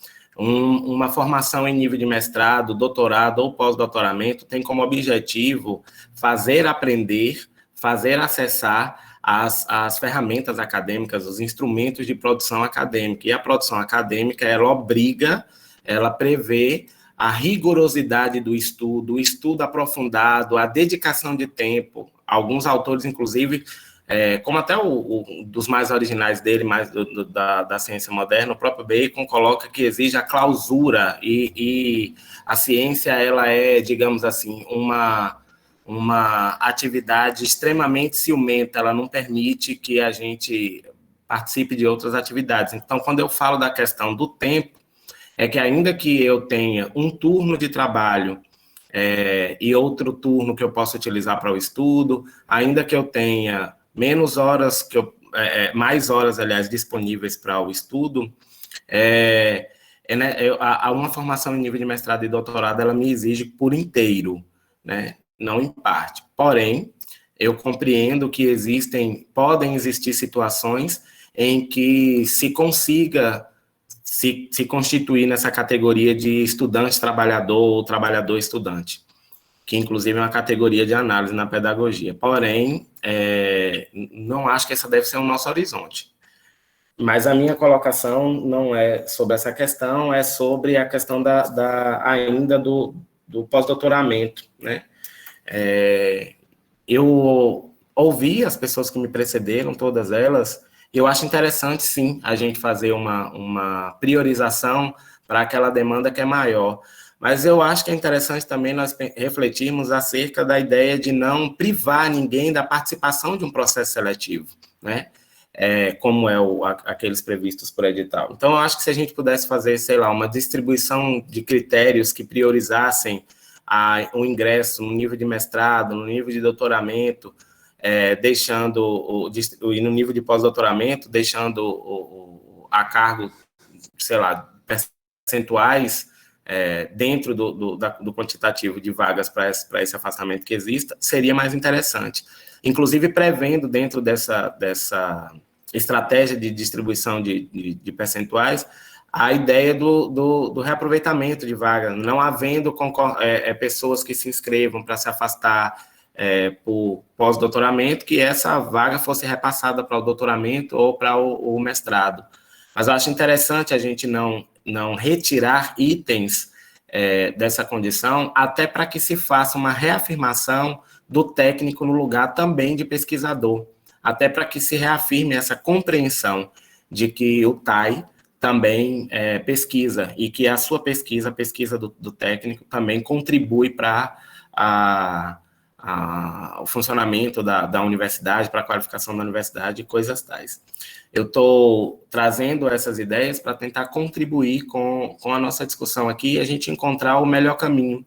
S7: uma formação em nível de mestrado, doutorado ou pós-doutoramento tem como objetivo fazer aprender, fazer acessar as ferramentas acadêmicas, os instrumentos de produção acadêmica. E a produção acadêmica, ela prevê a rigorosidade do estudo, o estudo aprofundado, a dedicação de tempo. Alguns autores, inclusive, como até dos mais originais dele, mais da ciência moderna, o próprio Bacon coloca que exige a clausura, e a ciência, ela é, digamos assim, uma atividade extremamente ciumenta, ela não permite que a gente participe de outras atividades. Então, quando eu falo da questão do tempo, é que ainda que eu tenha um turno de trabalho e outro turno que eu possa utilizar para o estudo, ainda que eu tenha menos horas, mais horas, aliás, disponíveis para o estudo, uma formação em nível de mestrado e doutorado, ela me exige por inteiro, né? Não em parte. Porém, eu compreendo que podem existir situações em que se consiga se constituir nessa categoria de estudante-trabalhador ou trabalhador-estudante, que inclusive é uma categoria de análise na pedagogia. Porém, não acho que essa deve ser o nosso horizonte. Mas a minha colocação não é sobre essa questão, é sobre a questão ainda do pós-doutoramento, né? Eu ouvi as pessoas que me precederam, todas elas. Eu acho interessante, sim, a gente fazer uma priorização para aquela demanda que é maior. Mas eu acho que é interessante também nós refletirmos acerca da ideia de não privar ninguém da participação de um processo seletivo, né? Como aqueles previstos por edital. Então, eu acho que se a gente pudesse fazer, sei lá, uma distribuição de critérios que priorizassem o ingresso no nível de mestrado, no nível de doutoramento, e no nível de pós-doutoramento, deixando a cargo, sei lá, percentuais dentro do quantitativo de vagas para esse afastamento que exista, seria mais interessante. Inclusive, prevendo dentro dessa estratégia de distribuição de percentuais, a ideia do reaproveitamento de vaga, não havendo pessoas que se inscrevam para se afastar por pós-doutoramento, que essa vaga fosse repassada para o doutoramento ou para o mestrado. Mas eu acho interessante a gente não retirar itens dessa condição, até para que se faça uma reafirmação do técnico no lugar também de pesquisador, até para que se reafirme essa compreensão de que o TAI também pesquisa, e que a sua pesquisa, a pesquisa do técnico, também contribui para o funcionamento da universidade, para a qualificação da universidade e coisas tais. Eu estou trazendo essas ideias para tentar contribuir com a nossa discussão aqui e a gente encontrar o melhor caminho,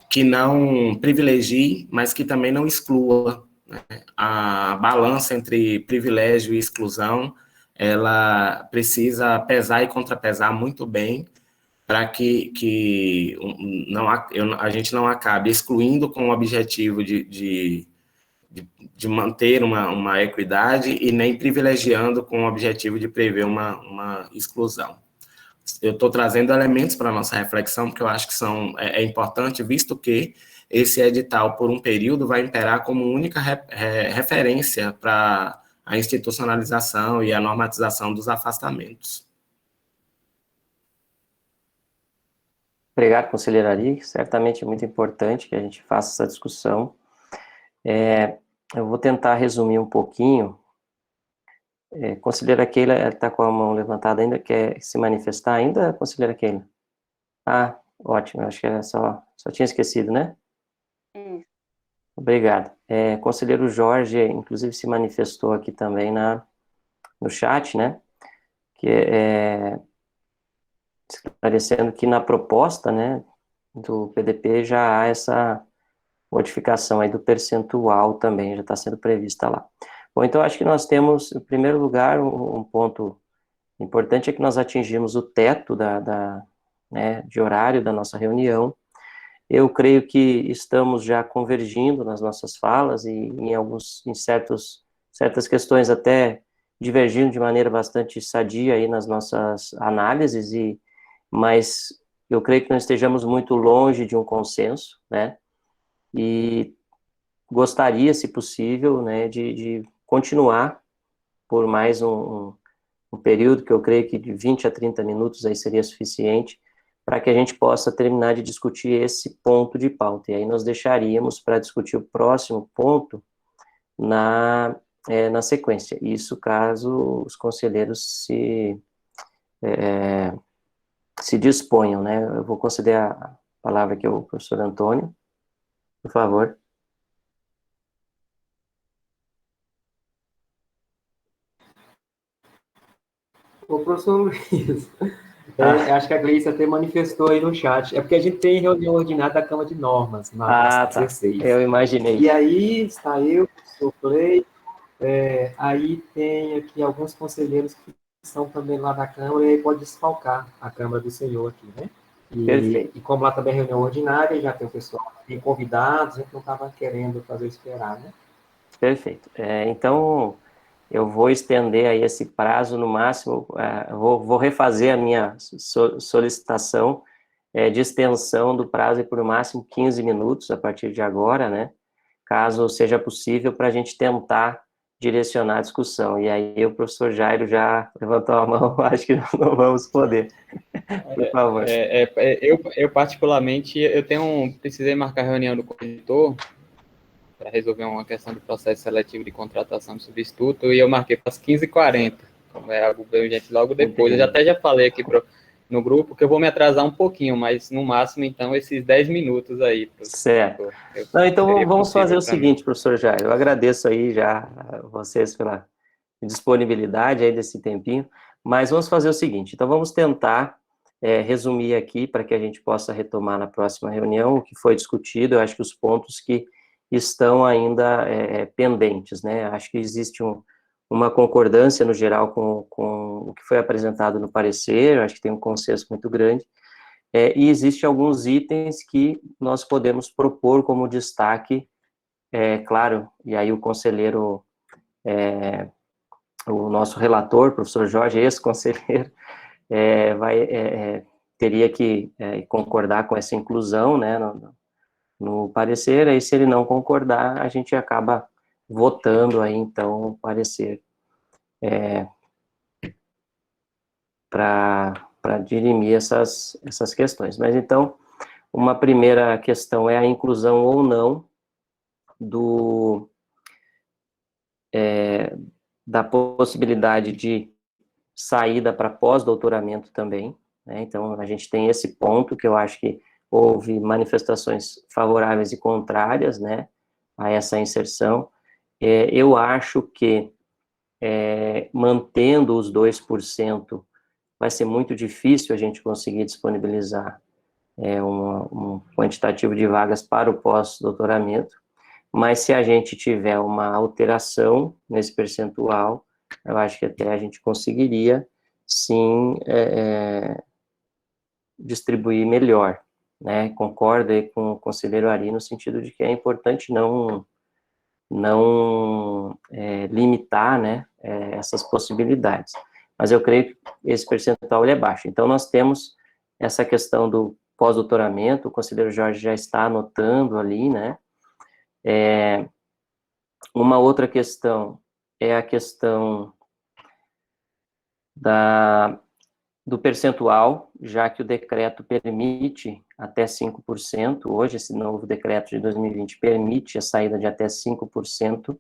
S7: que não privilegie, mas que também não exclua, né? A balança entre privilégio e exclusão, ela precisa pesar e contrapesar muito bem para que a gente não acabe excluindo com o objetivo de manter uma equidade e nem privilegiando com o objetivo de prever uma exclusão. Eu estou trazendo elementos para a nossa reflexão, porque eu acho que é importante, visto que esse edital, por um período, vai imperar como única referência para a institucionalização e a normatização dos afastamentos.
S1: Obrigado, conselheira Ari. Certamente é muito importante que a gente faça essa discussão. Eu vou tentar resumir um pouquinho. Conselheira Keila está com a mão levantada ainda, quer se manifestar ainda, conselheira Keila? Ah, ótimo, acho que era só tinha esquecido, né? Obrigado. Conselheiro Jorge, inclusive, se manifestou aqui também no chat, né? Que esclarecendo que na proposta, né, do PDP já há essa modificação aí do percentual também, já está sendo prevista lá. Bom, então acho que nós temos, em primeiro lugar, um ponto importante é que nós atingimos o teto né, de horário da nossa reunião. Eu creio que estamos já convergindo nas nossas falas e em certas questões até divergindo de maneira bastante sadia aí nas nossas análises, e mas eu creio que não estejamos muito longe de um consenso, né, e gostaria, se possível, né, de continuar por mais um período, que eu creio que de 20 a 30 minutos aí seria suficiente, para que a gente possa terminar de discutir esse ponto de pauta. E aí nós deixaríamos para discutir o próximo ponto na sequência. Isso caso os conselheiros se disponham, né? Eu vou conceder a palavra aqui ao professor Antônio, por favor.
S8: Ô, professor Luiz, acho que a Gleice até manifestou aí no chat. É porque a gente tem reunião ordinária da Câmara de Normas, nas
S1: Tá.
S8: 16.
S1: Eu imaginei.
S8: E aí está eu, o professor Clay, aí tem aqui alguns conselheiros que são também lá da Câmara, e aí pode desfalcar a Câmara do Senhor aqui, né?
S1: Perfeito.
S8: E como lá também é reunião ordinária, já tem o pessoal, tem convidados, então estava querendo fazer esperar, né?
S1: Perfeito. Então, eu vou estender aí esse prazo no máximo, vou refazer a minha solicitação de extensão do prazo por no máximo 15 minutos a partir de agora, né? Caso seja possível, para a gente tentar direcionar a discussão. E aí o professor Jairo já levantou a mão, acho que não vamos poder. Por favor.
S5: Eu particularmente, precisei marcar reunião do corretor para resolver uma questão do processo seletivo de contratação de substituto, e eu marquei para as 15h40, como é algo bem urgente logo depois.
S1: Entendi.
S5: Eu já falei aqui no grupo que eu vou me atrasar um pouquinho, mas no máximo, então, esses 10 minutos aí.
S1: Certo. Então, vamos fazer o seguinte, professor Jair, eu agradeço aí já a vocês pela disponibilidade aí desse tempinho, mas vamos fazer o seguinte, então vamos tentar resumir aqui para que a gente possa retomar na próxima reunião o que foi discutido. Eu acho que os pontos que estão ainda pendentes, né, acho que existe uma concordância no geral com o que foi apresentado no parecer, eu acho que tem um consenso muito grande, e existem alguns itens que nós podemos propor como destaque, claro, e aí o conselheiro, o nosso relator, professor Jorge, ex-conselheiro, teria que concordar com essa inclusão, né, no parecer, aí se ele não concordar, a gente acaba votando aí, então, o parecer para dirimir essas questões. Mas, então, uma primeira questão é a inclusão ou não da possibilidade de saída para pós-doutoramento também, né? Então, a gente tem esse ponto que eu acho que houve manifestações favoráveis e contrárias, né, a essa inserção. Eu acho que, mantendo os 2%, vai ser muito difícil a gente conseguir disponibilizar um quantitativo de vagas para o pós-doutoramento, mas se a gente tiver uma alteração nesse percentual, eu acho que até a gente conseguiria, sim, distribuir melhor, né? Concordo aí com o conselheiro Ari, no sentido de que é importante não limitar, né, essas possibilidades. Mas eu creio que esse percentual ele é baixo. Então, nós temos essa questão do pós-doutoramento, o conselheiro Jorge já está anotando ali, né? Uma outra questão é a questão do percentual, já que o decreto permite até 5%, hoje esse novo decreto de 2020 permite a saída de até 5%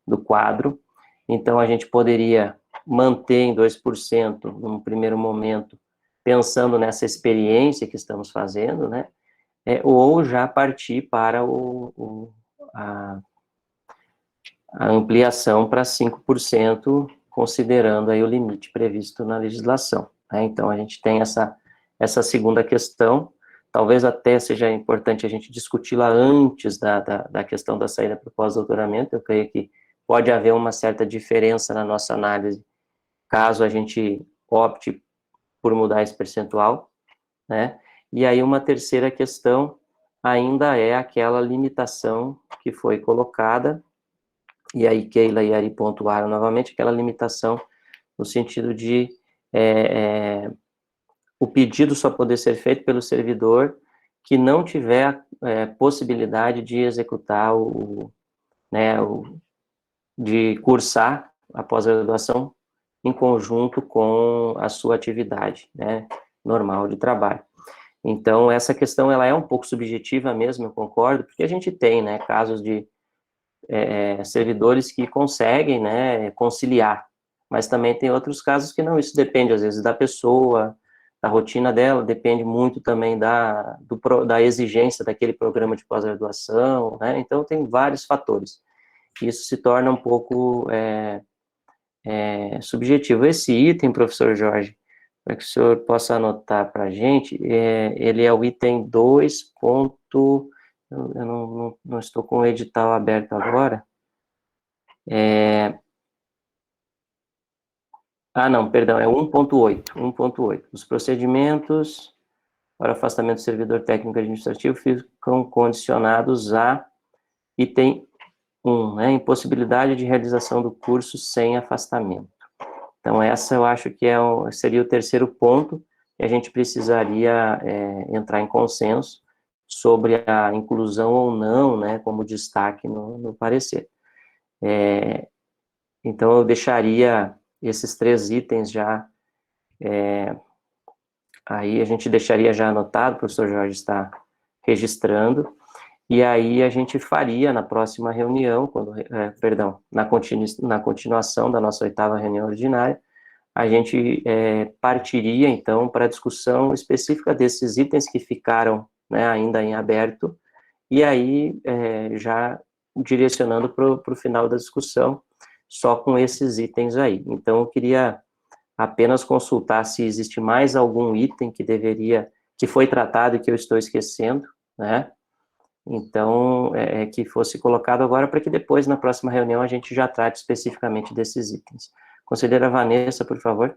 S1: do quadro, então a gente poderia manter em 2% num primeiro momento, pensando nessa experiência que estamos fazendo, né, ou já partir para a ampliação para 5%, considerando aí o limite previsto na legislação, né? Então, a gente tem essa segunda questão, talvez até seja importante a gente discuti-la antes da questão da saída para o pós-doutoramento. Eu creio que pode haver uma certa diferença na nossa análise, caso a gente opte por mudar esse percentual, né? E aí uma terceira questão ainda é aquela limitação que foi colocada, e aí Keila e Ari pontuaram novamente, aquela limitação no sentido de o pedido só poder ser feito pelo servidor que não tiver possibilidade de executar de cursar a pós-graduação em conjunto com a sua atividade, né, normal de trabalho. Então, essa questão, ela é um pouco subjetiva mesmo, eu concordo, porque a gente tem, né, casos de servidores que conseguem, né, conciliar, mas também tem outros casos que não, isso depende, às vezes, da pessoa, da rotina dela, depende muito também da exigência daquele programa de pós-graduação, né, então tem vários fatores. Isso se torna um pouco subjetivo. Esse item, professor Jorge, para que o senhor possa anotar para a gente, ele é o item 2. Eu não estou com o edital aberto agora. Não, perdão, é 1.8. Os procedimentos para afastamento do servidor técnico administrativo ficam condicionados a item 1, né, impossibilidade de realização do curso sem afastamento. Então, essa eu acho que seria o terceiro ponto, que a gente precisaria entrar em consenso sobre a inclusão ou não, né, como destaque no parecer. Então, eu deixaria esses 3 itens já, aí a gente deixaria já anotado, o professor Jorge está registrando, e aí a gente faria na próxima reunião, na continuação da nossa 8ª reunião ordinária, a gente partiria, então, para a discussão específica desses itens que ficaram, né, ainda em aberto, e aí já direcionando para o final da discussão, só com esses itens aí. Então, eu queria apenas consultar se existe mais algum item que foi tratado e que eu estou esquecendo, né? Então, que fosse colocado agora, para que depois, na próxima reunião, a gente já trate especificamente desses itens. Conselheira Vanessa, por favor.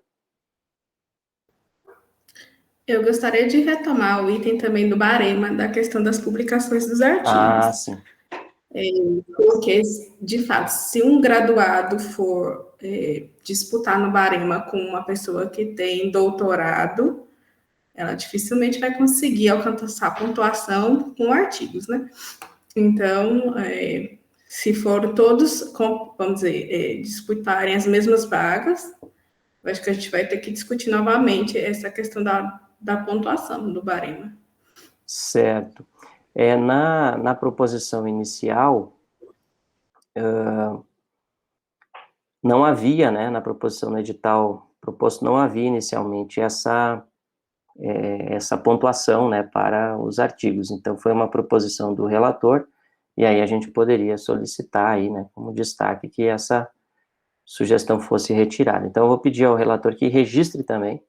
S6: Eu gostaria de retomar o item também do Barema, da questão das publicações dos artigos.
S1: Sim.
S6: Porque, de fato, se um graduado for disputar no Barema com uma pessoa que tem doutorado, ela dificilmente vai conseguir alcançar a pontuação com artigos, né? Então, se for todos, vamos dizer, disputarem as mesmas vagas, eu acho que a gente vai ter que discutir novamente essa questão da pontuação do Barema.
S1: Certo. Na proposição inicial, não havia, né, na proposição no edital proposto, não havia inicialmente essa pontuação, né, para os artigos. Então, foi uma proposição do relator, e aí a gente poderia solicitar aí, né, como destaque, que essa sugestão fosse retirada. Então, eu vou pedir ao relator que registre também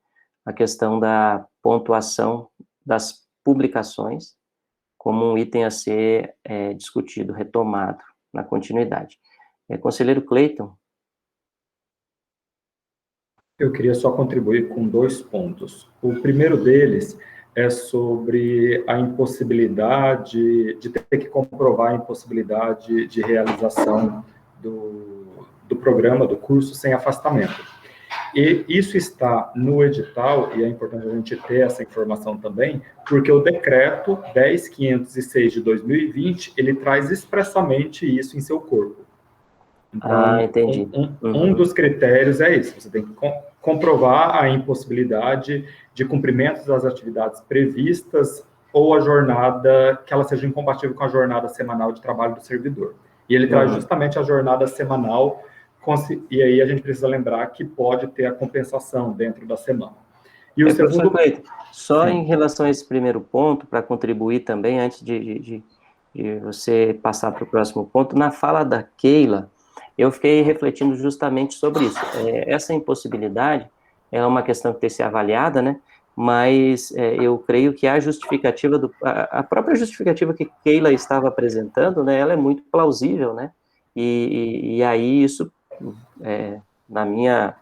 S1: a questão da pontuação das publicações como um item a ser discutido, retomado na continuidade. Conselheiro Cleiton.
S3: Eu queria só contribuir com 2 pontos. O primeiro deles é sobre a impossibilidade de ter que comprovar a impossibilidade de realização do programa, do curso, sem afastamento. E isso está no edital, e é importante a gente ter essa informação também, porque o decreto 10.506 de 2020, ele traz expressamente isso em seu corpo. Então,
S1: entendi.
S3: Um dos critérios é esse, você tem que comprovar a impossibilidade de cumprimento das atividades previstas ou a jornada, que ela seja incompatível com a jornada semanal de trabalho do servidor. E ele traz justamente a jornada semanal, e aí a gente precisa lembrar que pode ter a compensação dentro da semana. E o segundo...
S1: Cleiton, só em relação a esse primeiro ponto, para contribuir também, antes de você passar para o próximo ponto, na fala da Keila, eu fiquei refletindo justamente sobre isso. Essa impossibilidade é uma questão que tem que ser avaliada, né? Mas eu creio que a justificativa, a própria justificativa que Keila estava apresentando, né, ela é muito plausível, né? E aí isso, na minha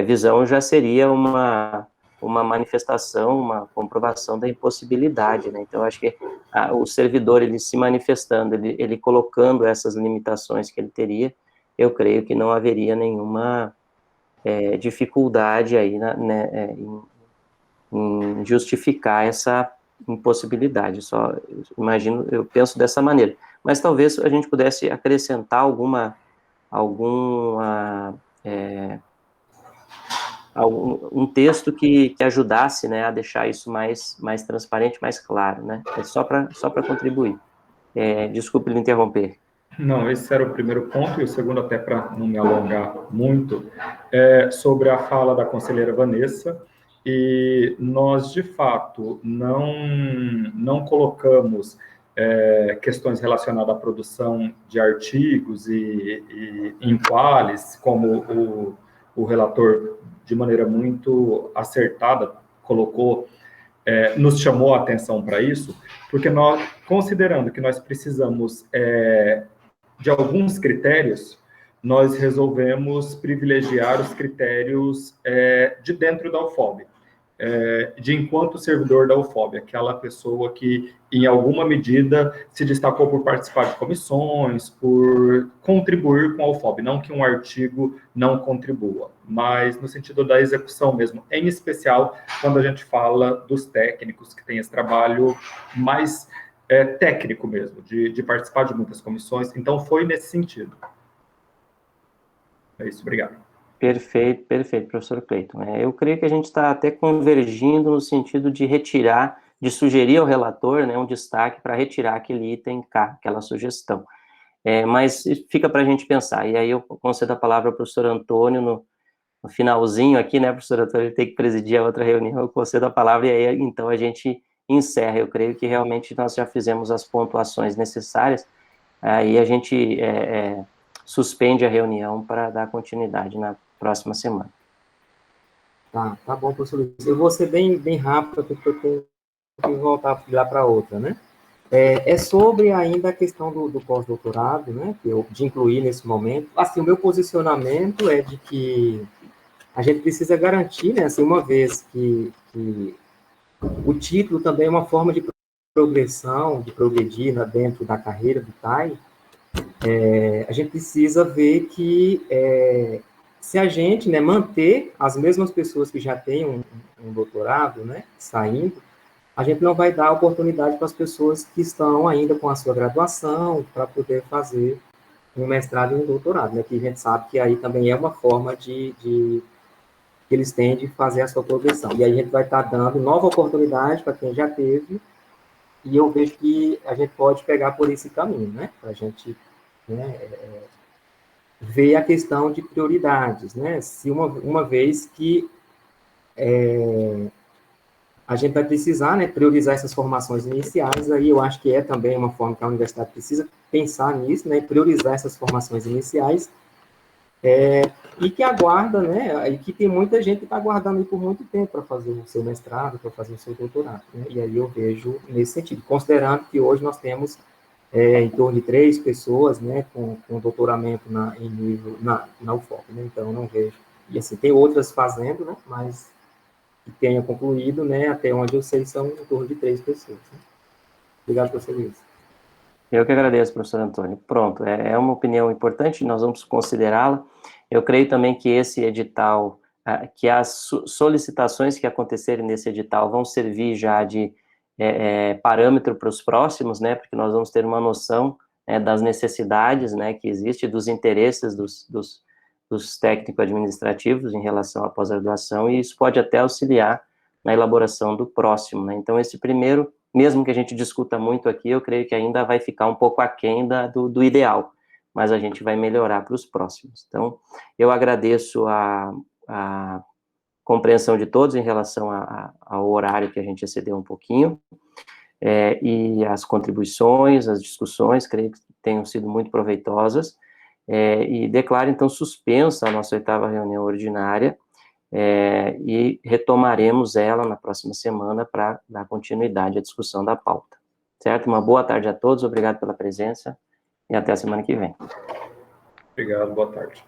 S1: visão, já seria uma manifestação, uma comprovação da impossibilidade, né? Então, acho que o servidor, ele se manifestando, ele colocando essas limitações que ele teria, eu creio que não haveria nenhuma dificuldade aí em justificar essa impossibilidade. Só imagino, eu penso dessa maneira. Mas talvez a gente pudesse acrescentar um texto que ajudasse, né, a deixar isso mais transparente, mais claro, né? É só para contribuir. Desculpe lhe interromper.
S3: Não, esse era o primeiro ponto, e o segundo, até para não me alongar muito, sobre a fala da conselheira Vanessa, e nós, de fato, não colocamos questões relacionadas à produção de artigos e em quales, como o relator, de maneira muito acertada, colocou, nos chamou a atenção para isso, porque nós, considerando que nós precisamos de alguns critérios, nós resolvemos privilegiar os critérios de dentro da UFOB, de enquanto servidor da UFOB, aquela pessoa que, em alguma medida, se destacou por participar de comissões, por contribuir com a UFOB, não que um artigo não contribua, mas no sentido da execução mesmo, em especial quando a gente fala dos técnicos que têm esse trabalho mais técnico mesmo, de participar de muitas comissões. Então, foi nesse sentido. É isso, obrigado.
S1: Perfeito, professor Cleiton. Eu creio que a gente está até convergindo no sentido de retirar, de sugerir ao relator, né, um destaque para retirar aquele item K, aquela sugestão. Mas fica para a gente pensar. E aí eu concedo a palavra ao professor Antônio no finalzinho aqui, né, professor Antônio, ele tem que presidir a outra reunião, eu concedo a palavra, e aí, então, a gente encerra. Eu creio que realmente nós já fizemos as pontuações necessárias, aí a gente suspende a reunião para dar continuidade na próxima semana.
S8: Tá bom, professor Luiz. Eu vou ser bem rápido, porque eu tenho que voltar de lá para outra, né? Sobre ainda a questão do pós-doutorado, né, de incluir nesse momento. Assim, o meu posicionamento é de que a gente precisa garantir, né, assim, uma vez que o título também é uma forma de progressão, de progredir dentro da carreira do TAI, a gente precisa ver que se a gente, né, manter as mesmas pessoas que já têm um doutorado, né, saindo, a gente não vai dar oportunidade para as pessoas que estão ainda com a sua graduação para poder fazer um mestrado e um doutorado, né, que a gente sabe que aí também é uma forma que eles têm de fazer a sua progressão. E aí a gente vai estar dando nova oportunidade para quem já teve, e eu vejo que a gente pode pegar por esse caminho, né, para a gente, né, ver a questão de prioridades, né, se uma vez que a gente vai precisar, né, priorizar essas formações iniciais, aí eu acho que também uma forma que a universidade precisa pensar nisso, né, priorizar essas formações iniciais, e que aguarda, né, e que tem muita gente que está aguardando aí por muito tempo para fazer o seu mestrado, para fazer o seu doutorado, né, e aí eu vejo nesse sentido, considerando que hoje nós temos em torno de 3 pessoas, né, com doutoramento na UFOP, né, então eu não vejo, e assim, tem outras fazendo, né, mas que tenha concluído, né, até onde eu sei, são em torno de 3 pessoas. Né? Obrigado, professor Luiz.
S1: Eu que agradeço, professor Antônio. Pronto, é uma opinião importante, nós vamos considerá-la. Eu creio também que esse edital, que as solicitações que acontecerem nesse edital vão servir já de parâmetro para os próximos, né, porque nós vamos ter uma noção das necessidades, né, que existe, dos interesses dos técnico-administrativos em relação à pós-graduação, e isso pode até auxiliar na elaboração do próximo, né. Então, esse primeiro, mesmo que a gente discuta muito aqui, eu creio que ainda vai ficar um pouco aquém do ideal, mas a gente vai melhorar para os próximos. Então, eu agradeço a compreensão de todos em relação ao horário que a gente excedeu um pouquinho, e as contribuições, as discussões, creio que tenham sido muito proveitosas, e declaro, então, suspensa a nossa 8ª reunião ordinária, e retomaremos ela na próxima semana para dar continuidade à discussão da pauta. Certo? Uma boa tarde a todos, obrigado pela presença, e até a semana que vem.
S3: Obrigado, boa tarde.